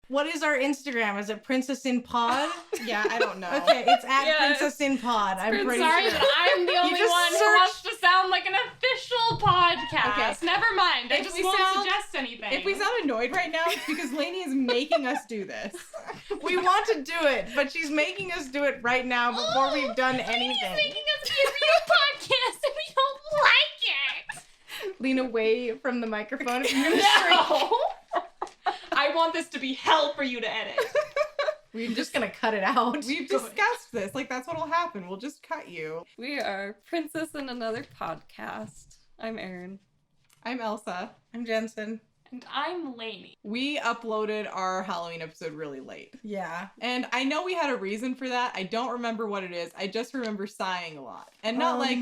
What is our Instagram? Is it Princess in Pod? Yeah, I don't know. Okay, it's at Princess in Pod. I'm pretty sorry sure. that I'm the only one who wants to sound like an official podcast. Okay. Never mind. I If just we won't sound- suggest anything. If we sound annoyed right now, it's because Lainey is making us do this. We want to do it, but she's making us do it right now before we've done anything. She's making us be a real podcast and we don't like it. Lean away from the microphone. If you're No. I want this to be hell for you to edit. We're just gonna cut it out. We've discussed this. Like, that's what'll happen. We'll just cut you. We are Princess in Another Podcast. I'm Erin. I'm Elsa. I'm Jensen. And I'm Lainey. We uploaded our Halloween episode really late. Yeah. And I know we had a reason for that. I don't remember what it is. I just remember sighing a lot. And not like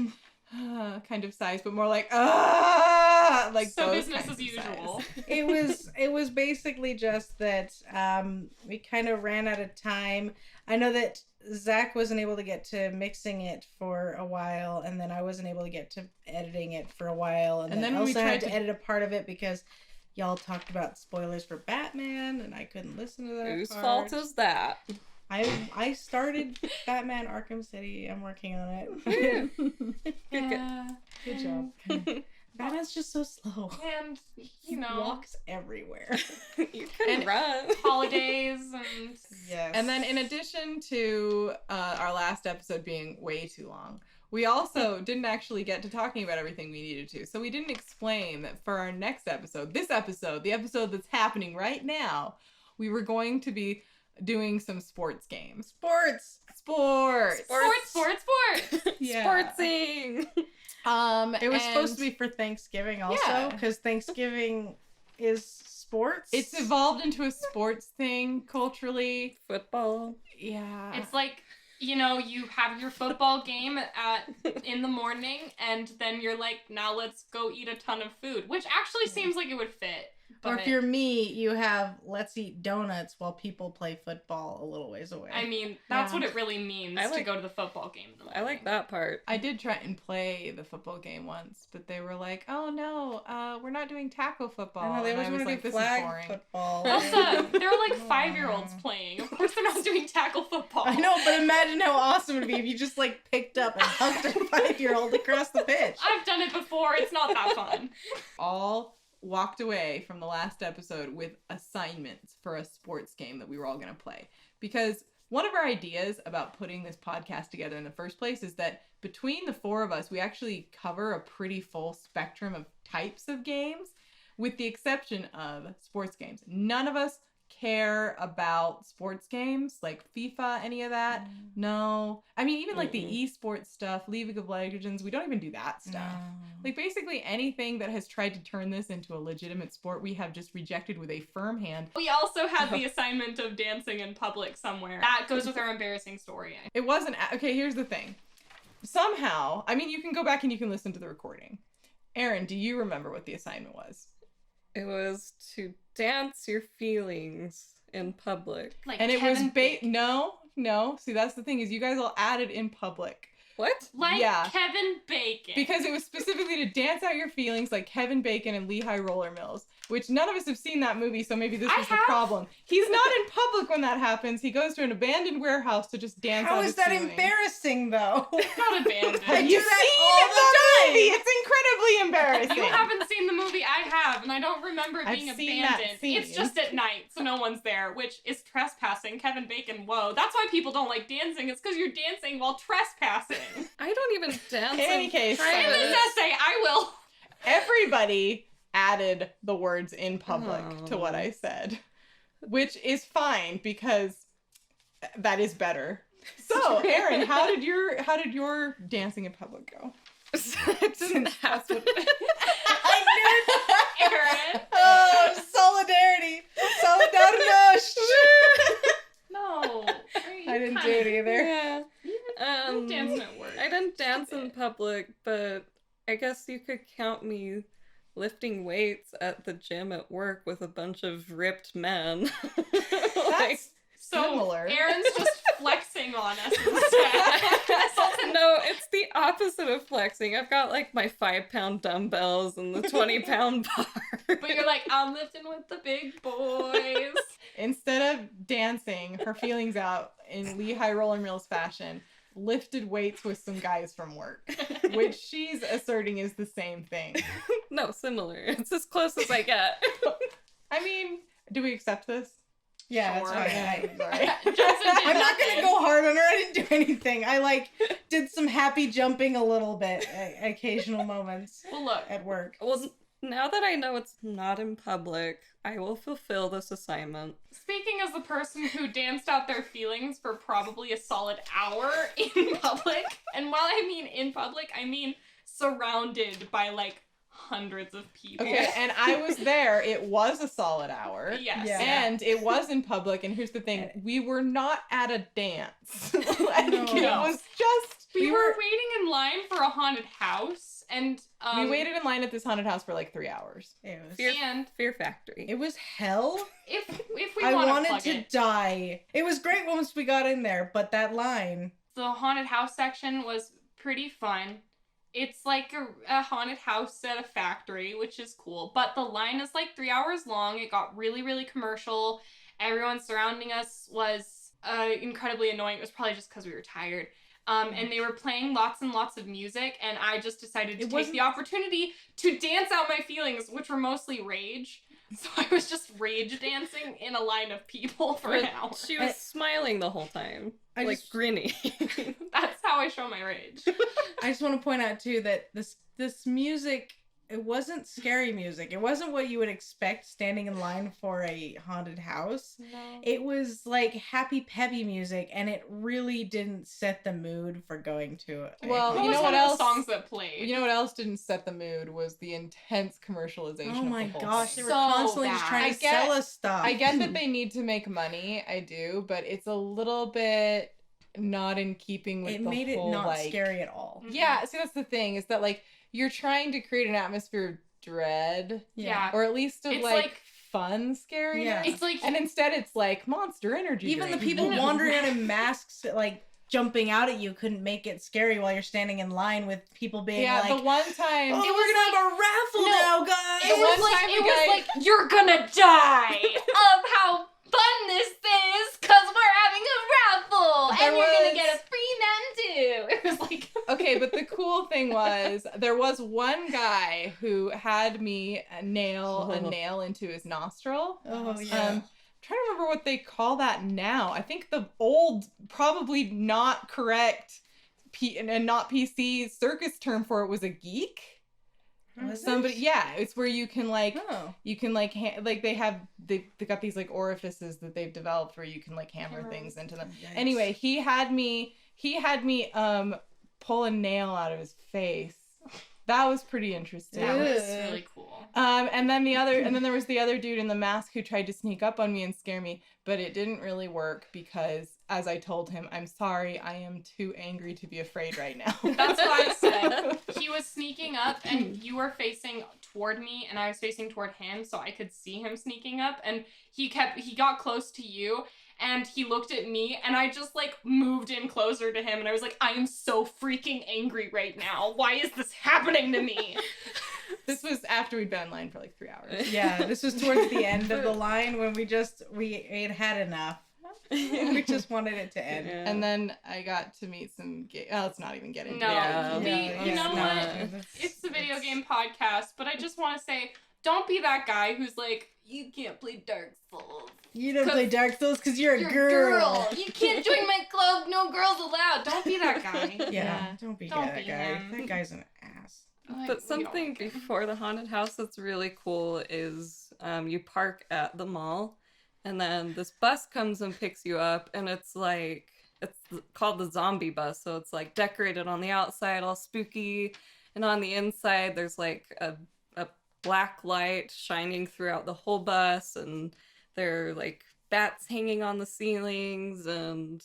kind of sighs, but more like like so those business kinds as of usual. sighs. It was basically just that we kind of ran out of time. I know that Zach wasn't able to get to mixing it for a while, and then I wasn't able to get to editing it for a while, and then when we Elsa had tried to edit a part of it because y'all talked about spoilers for Batman, and I couldn't listen to that. Whose part. fault is that? I started Batman Arkham City. I'm working on it. Good job. Batman's just so slow. And, you know, Walks everywhere. You can run. holidays and... Yes. And then in addition to our last episode being way too long, we also didn't actually get to talking about everything we needed to. So we didn't explain that for our next episode, this episode, the episode that's happening right now, we were going to be doing some sports games. Sports. Yeah. Sportsing. It was and supposed to be for Thanksgiving also, Yeah. because Thanksgiving is sports. It's evolved into a sports thing culturally. Football. Yeah. It's like, you know, you have your football game in the morning, and then you're like, now let's go eat a ton of food, which actually seems like it would fit. Or But, if you're me, you have let's eat donuts while people play football a little ways away. I mean, that's Yeah. what it really means to go to the football game in the morning. I like that part. I did try and play the football game once, but they were like, "Oh no, we're not doing tackle football." I know, they And always I was want to like, do "This is flag boring." football. Elsa, there are like 5-year-olds playing. Of course they're not doing tackle football. I know, but imagine how awesome it would be if you just like picked up and hugged a 5-year-old across the pitch. I've done it before. It's not that fun. All walked away from the last episode with assignments for a sports game that we were all going to play. Because one of our ideas about putting this podcast together in the first place is that between the four of us, we actually cover a pretty full spectrum of types of games, with the exception of sports games. None of us care about sports games, like FIFA, any of that. No. I mean, even like the esports stuff, League of Legends, we don't even do that stuff. No. Like, basically anything that has tried to turn this into a legitimate sport, we have just rejected with a firm hand. We also had the assignment of dancing in public somewhere. That goes with our embarrassing story. It wasn't... Okay, here's the thing. Somehow, I mean, you can go back and you can listen to the recording. Erin, do you remember what the assignment was? It was to dance your feelings in public. Like And it Kevin was... No. See, that's the thing, is you guys all added in public. What? Like Yeah. Kevin Bacon. Because it was specifically to dance out your feelings like Kevin Bacon and Lehigh Roller Mills, which none of us have seen that movie, so maybe this I was the have. problem. He's not in public when that happens. He goes to an abandoned warehouse to just dance How out is his that feelings. embarrassing though? It's not abandoned. I do You've that seen all the the movie! time. It's incredibly embarrassing. You haven't seen the movie, I have, and I don't remember it I've being seen that abandoned. scene. It's just at night, so no one's there, which is trespassing. Kevin Bacon, whoa. That's why people don't like dancing. It's because you're dancing while trespassing. I don't even dance. In any case, In private. this essay, I will. Everybody added the words in public to what I said, which is fine because that is better. So, Erin, how did your dancing in public go? It didn't happen. Erin. Oh, solidarity. No. I didn't do it either. Yeah. You dancing at work. I didn't dance in public, but I guess you could count me lifting weights at the gym at work with a bunch of ripped men. That's So similar. Erin's just flexing on us instead. No, it's the opposite of flexing. I've got like my 5-pound dumbbells and the 20-pound bar. But you're like, I'm lifting with the big boys. Instead of dancing her feelings out in Lehigh Roller Mills fashion, lifted weights with some guys from work, which she's asserting is the same thing. No, similar. It's as close as I get. I mean, do we accept this? Yeah, Sure. that's fine. Sorry. Johnson did I'm not gonna nothing. go hard on her. I didn't do anything. I like did some happy jumping a little bit, occasional moments Well, look. at work. Well, now that I know it's not in public, I will fulfill this assignment. Speaking as the person who danced out their feelings for probably a solid hour in public, and while I mean in public, I mean surrounded by like hundreds of people. Okay, and I was there. It was a solid hour. Yes. Yeah. And it was in public, and here's the thing, we were not at a dance. Like, No. it was just... We were waiting in line for a haunted house, and we waited in line at this haunted house for like 3 hours. It was, and Fear Factory. it was hell. if we I want to wanted plug to it, die. It was great once we got in there, but that line. the haunted house section was pretty fun. It's like a haunted house at a factory, which is cool. But the line is like 3 hours long. It got really, really commercial. Everyone surrounding us was incredibly annoying. It was probably just because we were tired. And they were playing lots and lots of music. And I just decided to take the opportunity to dance out my feelings, which were mostly rage. So I was just rage dancing in a line of people for an hour. She was smiling the whole time. I Like just- grinning. That's how I show my rage. I just want to point out too that this music, it wasn't scary music. It wasn't what you would expect standing in line for a haunted house. No. It was like happy peppy music, and it really didn't set the mood for going to it. Well, What you was know one what of else? the songs that played? You know what else didn't set the mood was the intense commercialization oh of my the whole gosh, they thing. were So constantly just bad. trying I to get- sell us stuff. I get that they need to make money, I do, but it's a little bit not in keeping with it the made it whole, not like... scary at all. Yeah, see, that's the thing, is that, like, you're trying to create an atmosphere of dread, Yeah. or at least of, It's like fun scariness. Yeah. It's like And instead it's, like, monster energy Even the drink. people wandering around in masks, like jumping out at you, couldn't make it scary while you're standing in line with people being Yeah, like, the one time... "Oh, It we're was gonna have a raffle No, now, guys." it was one like time it a was guy- like you're gonna die of how fun this is because we're having a raffle There and you're gonna was- get a free man too. It was like Okay, but the cool thing was there was one guy who had me nail a nail into his nostril. Oh yeah. I'm trying to remember what they call that now. I think the old, probably not correct and not PC circus term for it was a geek. Was Somebody, it? yeah, it's where you can like Oh. you can like like they got these like orifices that they've developed where you can like hammer things into them. Yikes. Anyway, he had me pull a nail out of his face. That was pretty interesting. that was Ugh. really cool. And then there was the other dude in the mask who tried to sneak up on me and scare me, but it didn't really work because, as I told him, I'm sorry, I am too angry to be afraid right now. That's what I said. He was sneaking up and you were facing toward me and I was facing toward him so I could see him sneaking up and he got close to you and he looked at me and I just like moved in closer to him and I was like, I am so freaking angry right now. Why is this happening to me? This was after we'd been in line for like 3 hours. Yeah, this was towards the end of the line when we had enough. We just wanted it to end. Yeah. And then I got to meet some let's not even get into No, it. Yeah. you know no, what? It's the video game podcast, but I just want to say, don't be that guy who's like, you can't play Dark Souls. You don't play Dark Souls because you're a You're a girl. You can't join my club. No girls allowed. Don't be that guy. Yeah, don't be Don't that be guy. him. That guy's an ass. Like, But we don't something like him. before the haunted house that's really cool is you park at the mall and then this bus comes and picks you up and it's called the zombie bus. So it's like decorated on the outside, all spooky. And on the inside, there's like a black light shining throughout the whole bus. And there are like bats hanging on the ceilings and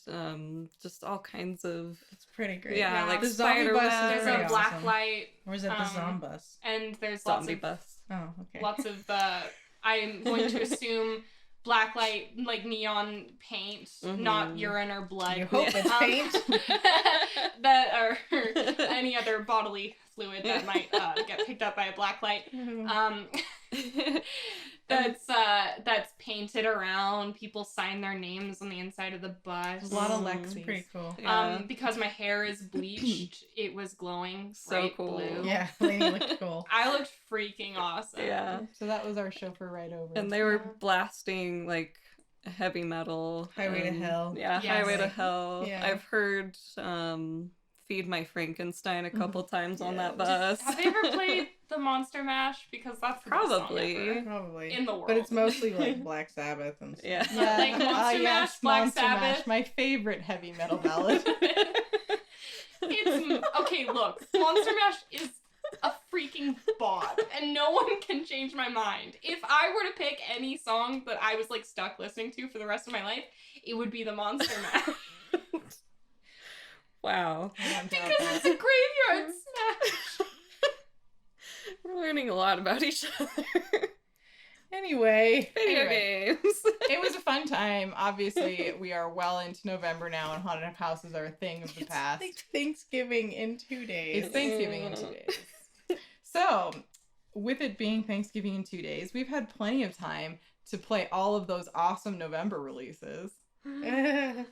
just all kinds of... It's pretty great. Yeah, Yeah. like The zombie spider bus is webs. There's pretty a black awesome. light, Or is it the Zombus? and there's lots Zombie of bus. Oh, okay. lots of. I'm going to assume blacklight, like neon paint, not urine or blood. You hope it's paint. That or any other bodily fluid that might get picked up by a blacklight. That's painted around. People sign their names on the inside of the bus. A lot of Lexi's. Pretty cool. Yeah. Because my hair is bleached, it was glowing So bright cool. blue. Yeah, Lainey looked cool. I looked freaking awesome. Yeah. So that was our chauffeur ride over. And they were blasting like heavy metal. Highway to and- Hell. Yeah, Yes. Highway to Hell. Yeah. I've heard Feed My Frankenstein a couple times on that bus. Have they ever played the Monster Mash? Because that's the best song Probably. ever. Probably. In the world. But it's mostly like Black Sabbath and stuff. Yeah. Yeah. Like Monster Mash, Black Monster Sabbath. Mash, my favorite heavy metal ballad. It's okay, look, Monster Mash is a freaking bop, and no one can change my mind. If I were to pick any song that I was like stuck listening to for the rest of my life, it would be the Monster Mash. Wow. Because it's a graveyard smash. We're learning a lot about each other. Anyway. Video Anyway. games. It was a fun time. Obviously, we are well into November now, and haunted houses are a thing of the past. It's Thanksgiving in 2 days. It's Thanksgiving in 2 days. So, with it being Thanksgiving in 2 days, we've had plenty of time to play all of those awesome November releases. Yeah.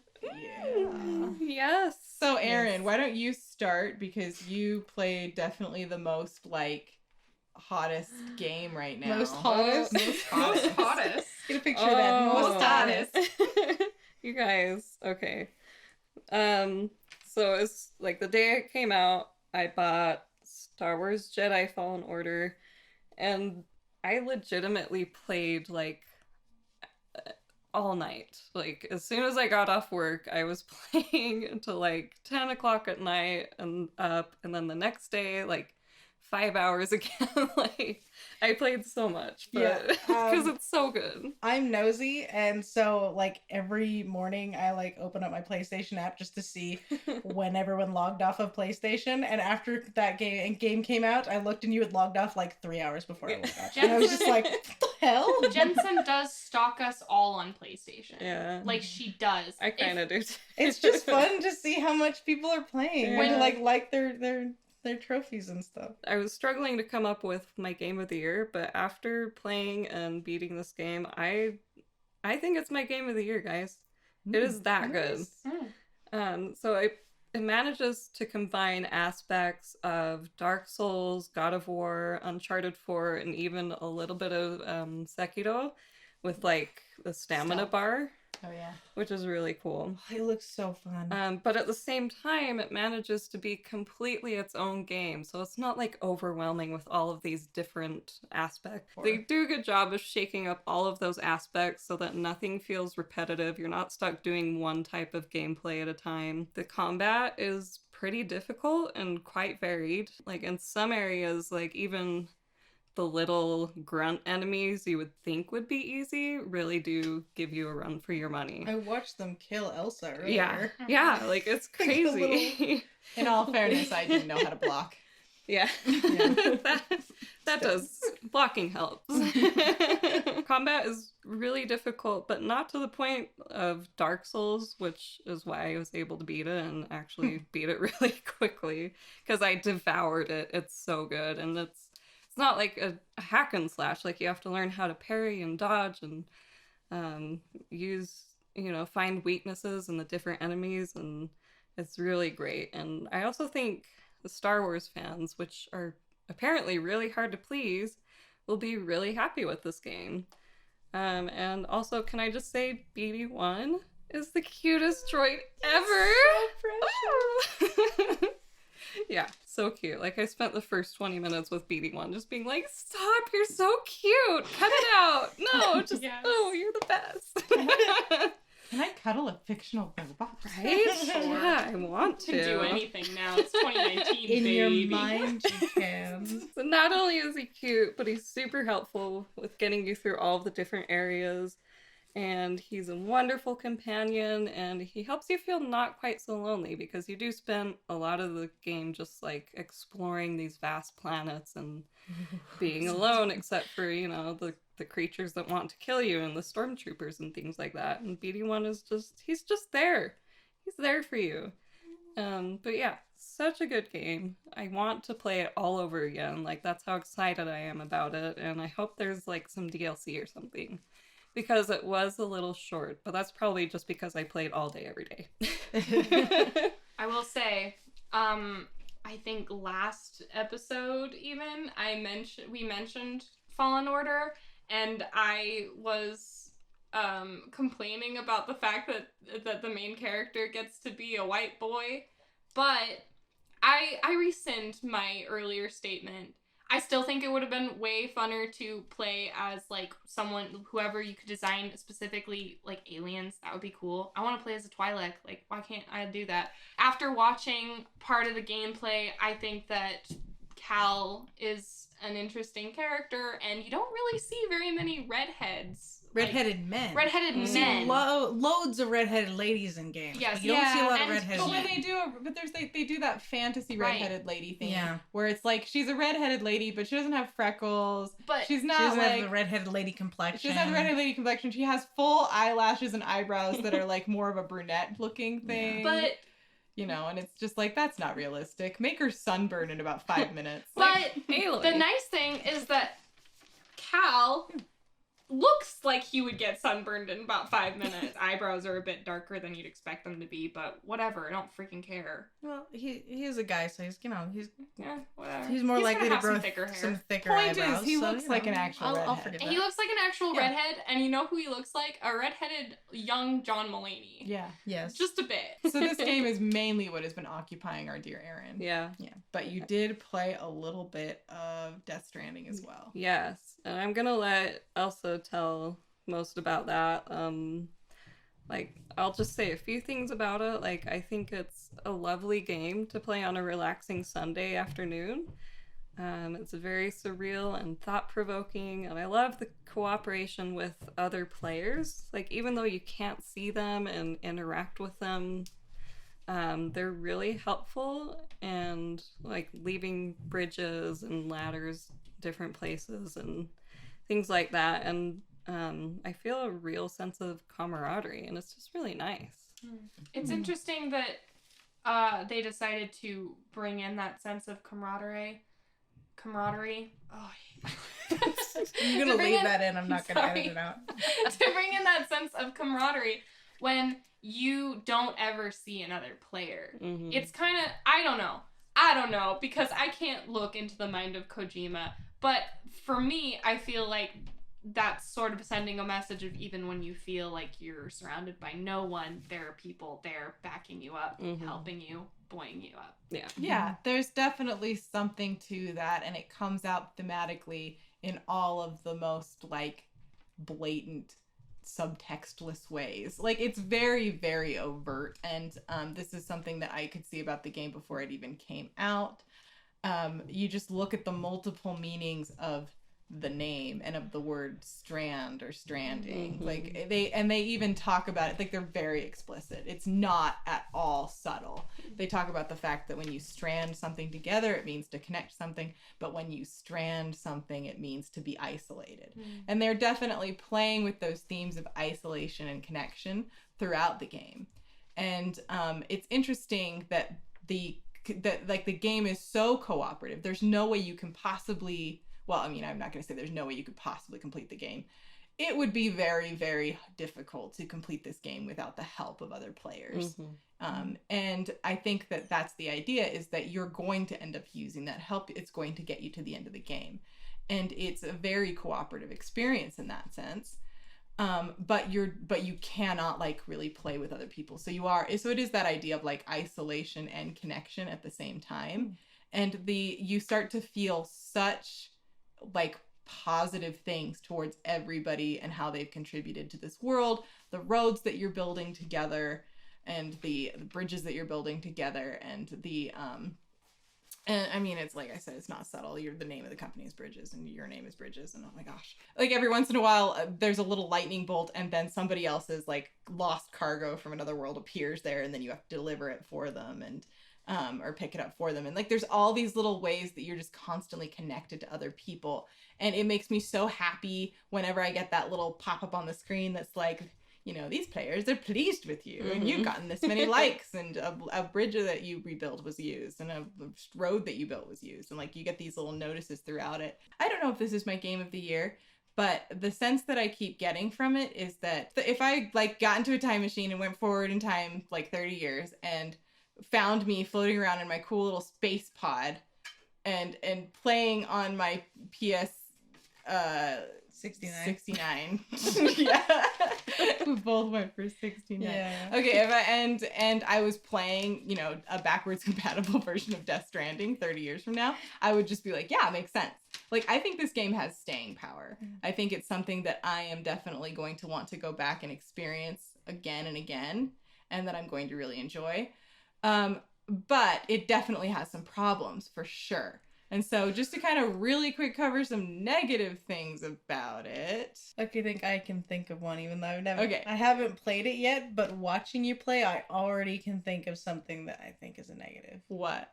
Yes. So, Erin, Yes. why don't you start, because you played definitely the most, like, hottest game right now. Most hottest? Most hottest. Most hottest. Get a picture of that. Most hottest. You guys, okay. So it's like the day it came out, I bought Star Wars Jedi Fallen Order, and I legitimately played like all night. Like as soon as I got off work, I was playing until like 10 o'clock at night and up, and then the next day, like 5 hours again. Like I played so much, but Yeah, because it's so good. I'm nosy, and so like every morning I like open up my PlayStation app just to see when everyone logged off of PlayStation. And after that game came out, I looked and you had logged off like 3 hours before I logged off. And I was just like, what the hell? Jensen does stalk us all on PlayStation. Yeah. Like she does. I kind of do. Too. It's just fun to see how much people are playing. Yeah. When like their trophies and stuff. I was struggling to come up with my game of the year, but after playing and beating this game, I think it's my game of the year, guys. It is that good. So it manages to combine aspects of Dark Souls, God of War, Uncharted 4, and even a little bit of Sekiro with like the stamina Stealth. bar, Oh, yeah. which is really cool. It looks so fun. But at the same time, it manages to be completely its own game, so it's not like overwhelming with all of these different aspects. They do a good job of shaking up all of those aspects so that nothing feels repetitive. You're not stuck doing one type of gameplay at a time. The combat is pretty difficult and quite varied. Like in some areas, like even the little grunt enemies you would think would be easy really do give you a run for your money. I watched them kill Elsa earlier. Yeah, yeah, like it's Like the crazy. In all fairness, I didn't know how to block. Yeah, that does. Blocking helps. Combat is really difficult, but not to the point of Dark Souls, which is why I was able to beat it and actually beat it really quickly because I devoured it. It's so good, and it's not like a hack and slash. Like you have to learn how to parry and dodge and use, find weaknesses in the different enemies, and it's really great. And I also think the Star Wars fans, which are apparently really hard to please, will be really happy with this game. And also, can I just say BD1 is the cutest droid ever? Yeah, so cute. Like, I spent the first 20 minutes with BD1 just being like, stop, you're so cute. Cut it out. No, just, Yes. oh, you're the best. Can I cuddle a fictional robot? Right? Yeah, I want You can do to. anything now. It's 2019, In baby. your mind, you can. So not only is he cute, but he's super helpful with getting you through all of the different areas. And he's a wonderful companion, and he helps you feel not quite so lonely because you do spend a lot of the game just like exploring these vast planets and being alone, except for, the the creatures that want to kill you and the stormtroopers and things like that. And BD1 is he's just there. He's there for you. But yeah, such a good game. I want to play it all over again. Like, that's how excited I am about it. And I hope there's like some DLC or something. Because it was a little short, but that's probably just because I played all day every day. I will say, I think last episode even we mentioned Fallen Order, and I was complaining about the fact that the main character gets to be a white boy, but I rescind my earlier statement. I still think it would have been way funner to play as, like, whoever you could design specifically, like, aliens. That would be cool. I want to play as a Twi'lek. Like, why can't I do that? After watching part of the gameplay, I think that Cal is an interesting character, and you don't really see very many redheads. Redheaded men. Redheaded You see men. loads of redheaded ladies in games. Yes, but you don't see a lot of and- redheaded But when men. they do that fantasy Right. redheaded lady thing, Yeah. where it's like she's a redheaded lady, but she doesn't have freckles. But She's She not doesn't like have the redheaded lady complexion. she doesn't have the redheaded lady complexion. She has full eyelashes and eyebrows that are like more of a brunette looking thing. but you know, and it's just like, that's not realistic. Make her sunburn in about 5 minutes. but Aloy. the nice thing is that Cal looks like he would get sunburned in about 5 minutes. Eyebrows are a bit darker than you'd expect them to be, but whatever. I don't freaking care. Well, he is a guy, so he's Yeah, whatever. he's more likely gonna to have grow some thicker hair. some thicker Point eyebrows. is, he so, looks you like know, an actual I'll redhead. forgive And that. he looks like an actual Yeah. redhead, and you know who he looks like? A redheaded young John Mulaney. Yeah. Yes. Just a bit. So this game is mainly what has been occupying our dear Aaron. Yeah. Yeah. But you did play a little bit of Death Stranding as well. Yes. And I'm gonna let Elsa tell most about that. Like, I'll just say a few things about it. Like, I think it's a lovely game to play on a relaxing Sunday afternoon. It's very surreal and thought-provoking, and I love the cooperation with other players. Like, even though you can't see them and interact with them, they're really helpful, and like leaving bridges and ladders different places and things like that. And I feel a real sense of camaraderie, and it's just really nice. It's interesting that they decided to bring in that sense of camaraderie. Oh, I'm gonna To bring leave in- that in. I'm not gonna Sorry. edit it out. to bring in that sense of camaraderie when you don't ever see another player. Mhm. It's kind of, I don't know, because I can't look into the mind of Kojima, but for me, I feel like that's sort of sending a message of even when you feel like you're surrounded by no one, there are people there backing you up, Mhm. helping you, buoying you up. Yeah. Yeah, there's definitely something to that, and it comes out thematically in all of the most, like, blatant subtextless ways. Like, it's very, very overt, and this is something that I could see about the game before it even came out. You just look at the multiple meanings of the name and of the word strand or stranding. Mhm. Like, they even talk about it, like, they're very explicit. It's not at all subtle. They talk about the fact that when you strand something together, it means to connect something, but when you strand something, it means to be isolated. And they're definitely playing with those themes of isolation and connection throughout the game. And it's interesting that the game is so cooperative. There's no way you can possibly, well, I mean, I'm not going to say there's no way you could possibly complete the game. It would be very, very difficult to complete this game without the help of other players. Mhm. And I think that that's the idea, is that you're going to end up using that help. It's going to get you to the end of the game. And it's a very cooperative experience in that sense. But you cannot, like, really play with other people. So it is that idea of, like, isolation and connection at the same time. And you start to feel such, like, positive things towards everybody and how they've contributed to this world, the roads that you're building together, and the bridges that you're building together, and and I mean, it's like I said, it's not subtle. The name of the company is Bridges, and your name is Bridges, and oh my gosh. Like, every once in a while, there's a little lightning bolt, and then somebody else's, like, lost cargo from another world appears there, and then you have to deliver it for them. And or pick it up for them. And like there's all these little ways that you're just constantly connected to other people. And it makes me so happy whenever I get that little pop-up on the screen that's like, you know, these players are pleased with you and you've gotten this many likes, and a bridge that you rebuilt was used and a road that you built was used. And like you get these little notices throughout it. I don't know if this is my game of the year, but the sense that I keep getting from it is that if I like got into a time machine and went forward in time like 30 years and found me floating around in my cool little space pod and playing on my PS 69. Yeah. We both went for 69. Yeah. Okay, if I I was playing, you know, a backwards compatible version of Death Stranding 30 years from now, I would just be like, yeah, it makes sense. Like, I think this game has staying power. I think it's something that I am definitely going to want to go back and experience again and again, and that I'm going to really enjoy. But it definitely has some problems for sure. And so just to kind of really quick cover some negative things about it. Okay, I think I can think of one, even though Okay. I haven't played it yet, but watching you play, I already can think of something that I think is a negative. What?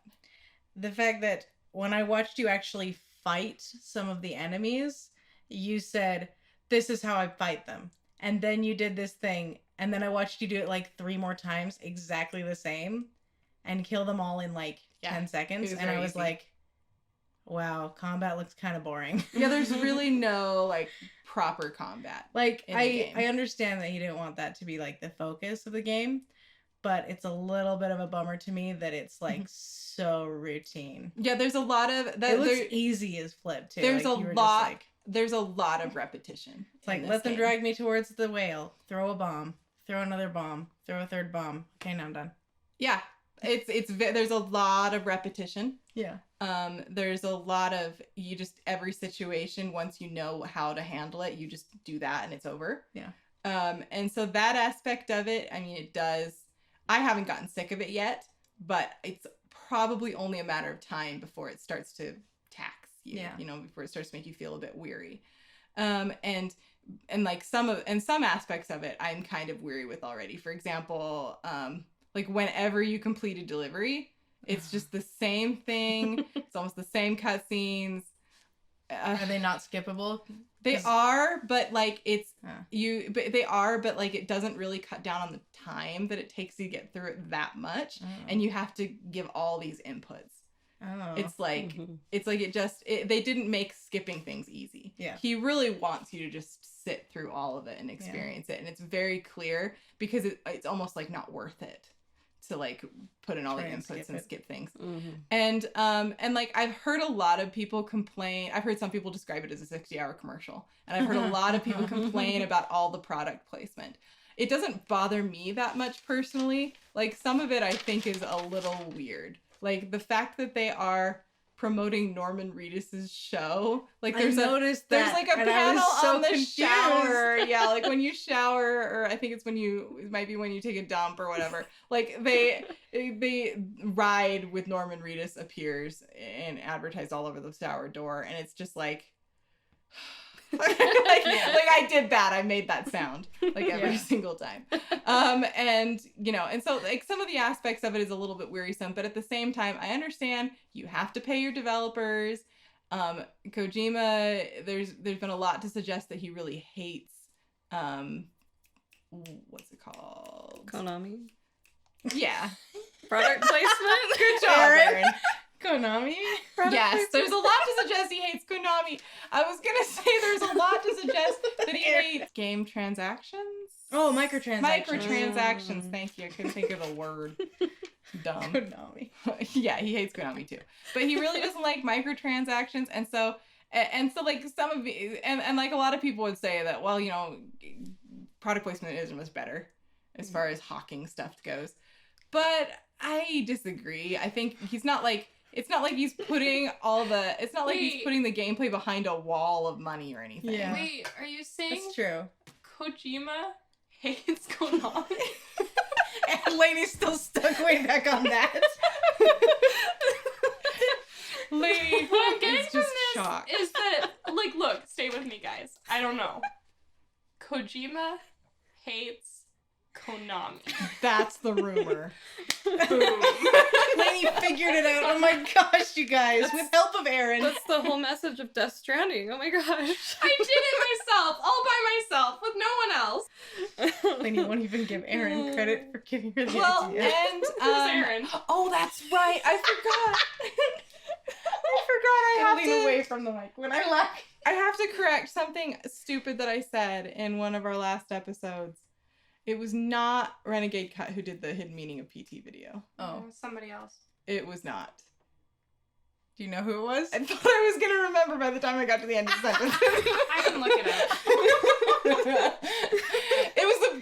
The fact that when I watched you actually fight some of the enemies, you said, this is how I fight them. And then you did this thing, and then I watched you do it like 3 more times, exactly the same, and kill them all in like 10 seconds. And I was easy. like, wow, combat looks kind of boring. Yeah, there's really no like proper combat. Like in the game. I understand that he didn't want that to be like the focus of the game, but it's a little bit of a bummer to me that it's like so routine. Yeah, there's a lot of that. It looks easy as flip too. There's like, a lot. There's a lot of repetition. It's like, let them drag me towards the whale. Throw a bomb. Throw another bomb. Throw a third bomb. Okay, now I'm done. Yeah, there's a lot of repetition. Yeah. There's a lot of every situation, once you know how to handle it, you just do that and it's over. Yeah. And so that aspect of it, I mean, it does. I haven't gotten sick of it yet, but it's probably only a matter of time before it starts to tax you. Yeah. You know, before it starts to make you feel a bit weary. And like some aspects of it, I'm kind of weary with already. For example, like whenever you complete a delivery, it's just the same thing. It's almost the same cutscenes. Are they not skippable? They are, but like it doesn't really cut down on the time that it takes you to get through it that much. Oh. And you have to give all these inputs. Oh. It's like they didn't make skipping things easy. Yeah. He really wants you to just sit through all of it and experience it. And it's very clear because it's almost like not worth it to like put in all the inputs and skip things. And like I've heard a lot of people complain. I've heard some people describe it as a 60-hour commercial. And I've heard a lot of people complain about all the product placement. It doesn't bother me that much personally. Like some of it I think is a little weird. Like the fact that they are promoting Norman Reedus's show. Like there's like a panel on the shower. Yeah, like when you shower, or I think it might be when you take a dump or whatever. Like they ride with Norman Reedus appears and advertised all over the shower door, and it's just like like I did that. I made that sound like every single time. And you know, and so like some of the aspects of it is a little bit wearisome, but at the same time, I understand you have to pay your developers. Kojima, there's been a lot to suggest that he really hates what's it called? Konami? Yeah. Product placement? Good job, Aaron. Konami? Yes, there's a lot to suggest he hates Konami. I was gonna say there's a lot to suggest that he hates game transactions. Oh, microtransactions. Microtransactions, thank you. I couldn't think of the word. Dumb. Konami. Yeah, he hates Konami too. But he really doesn't like microtransactions, and so like some of the, and like a lot of people would say that, well, you know, product placement is much better as far as hawking stuff goes. But I disagree. I think he's not like, it's not like he's putting he's putting the gameplay behind a wall of money or anything. Yeah. Wait, are you saying That's true. Kojima hates Konami? And Lainey's still stuck way back on that. Lady, What I'm getting is from just this shocked. is that, like, look, stay with me, guys. I don't know. Kojima hates Konami. That's the rumor. Boom. Lainey figured it out. Oh my gosh, you guys. With help of Aaron. That's the whole message of Death Stranding. Oh my gosh. I did it myself, all by myself, with no one else. Lainey won't even give Aaron credit for giving her the Well, idea. and Who's Aaron? oh, that's right. I forgot. I I have lean to away from the mic when I laugh. I have to correct something stupid that I said in one of our last episodes. It was not Renegade Cut who did the hidden meaning of PT video. Oh. Somebody else. It was not. Do you know who it was? I thought I was gonna remember by the time I got to the end of the sentence. I can look it up.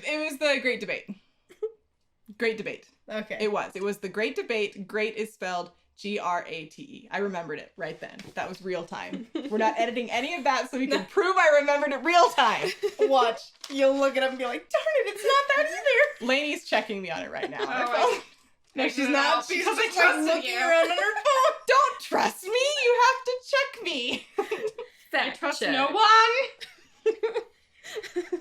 It was the Great Debate. Great Debate. Okay. It was the Great Debate. Great is spelled Grate. I remembered it right then. That was real time. We're not editing any of that so we can prove I remembered it real time. Watch. You'll look it up and be like, darn it, it's not that either. Lainey's checking me on it right now. Oh, No, she's not. She's because I just like trusted looking you. around on her phone. Don't trust me. You have to check me. I trust check. no one.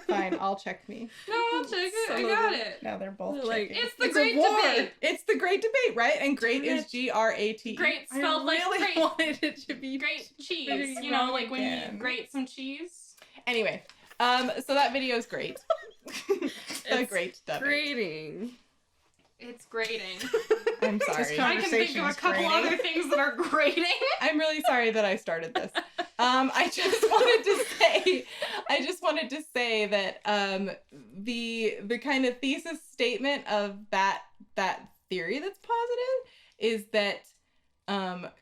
Fine, I'll check me. No, I'll check it. I Some of got them- it. Now they're both Like, checking. It's the a Great war. Debate. It's the Great Debate, right? And great is Grate. Great I spelled like really great. wanted it to be Great cheese. Very You know, wrong like when again. you grate some cheese. Anyway, so that video is great. The It's Great Debate. Grating. It's grating. I'm sorry. I can think of a Conversation's couple grating. other things that are grating. I'm really sorry that I started this. I just wanted to say that the kind of thesis statement of that theory that's positive is that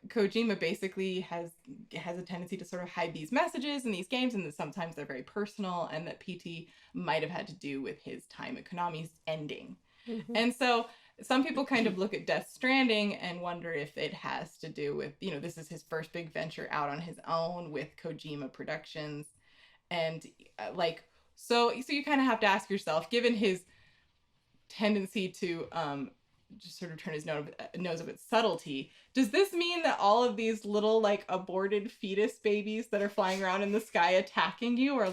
Kojima basically has a tendency to sort of hide these messages in these games, and that sometimes they're very personal, and that PT might have had to do with his time at Konami's ending. Mhm. And so some people kind of look at Death Stranding and wonder if it has to do with, this is his first big venture out on his own with Kojima Productions. And so you kind of have to ask yourself, given his tendency to just sort of turn his nose up at subtlety, does this mean that all of these little aborted fetus babies that are flying around in the sky attacking you are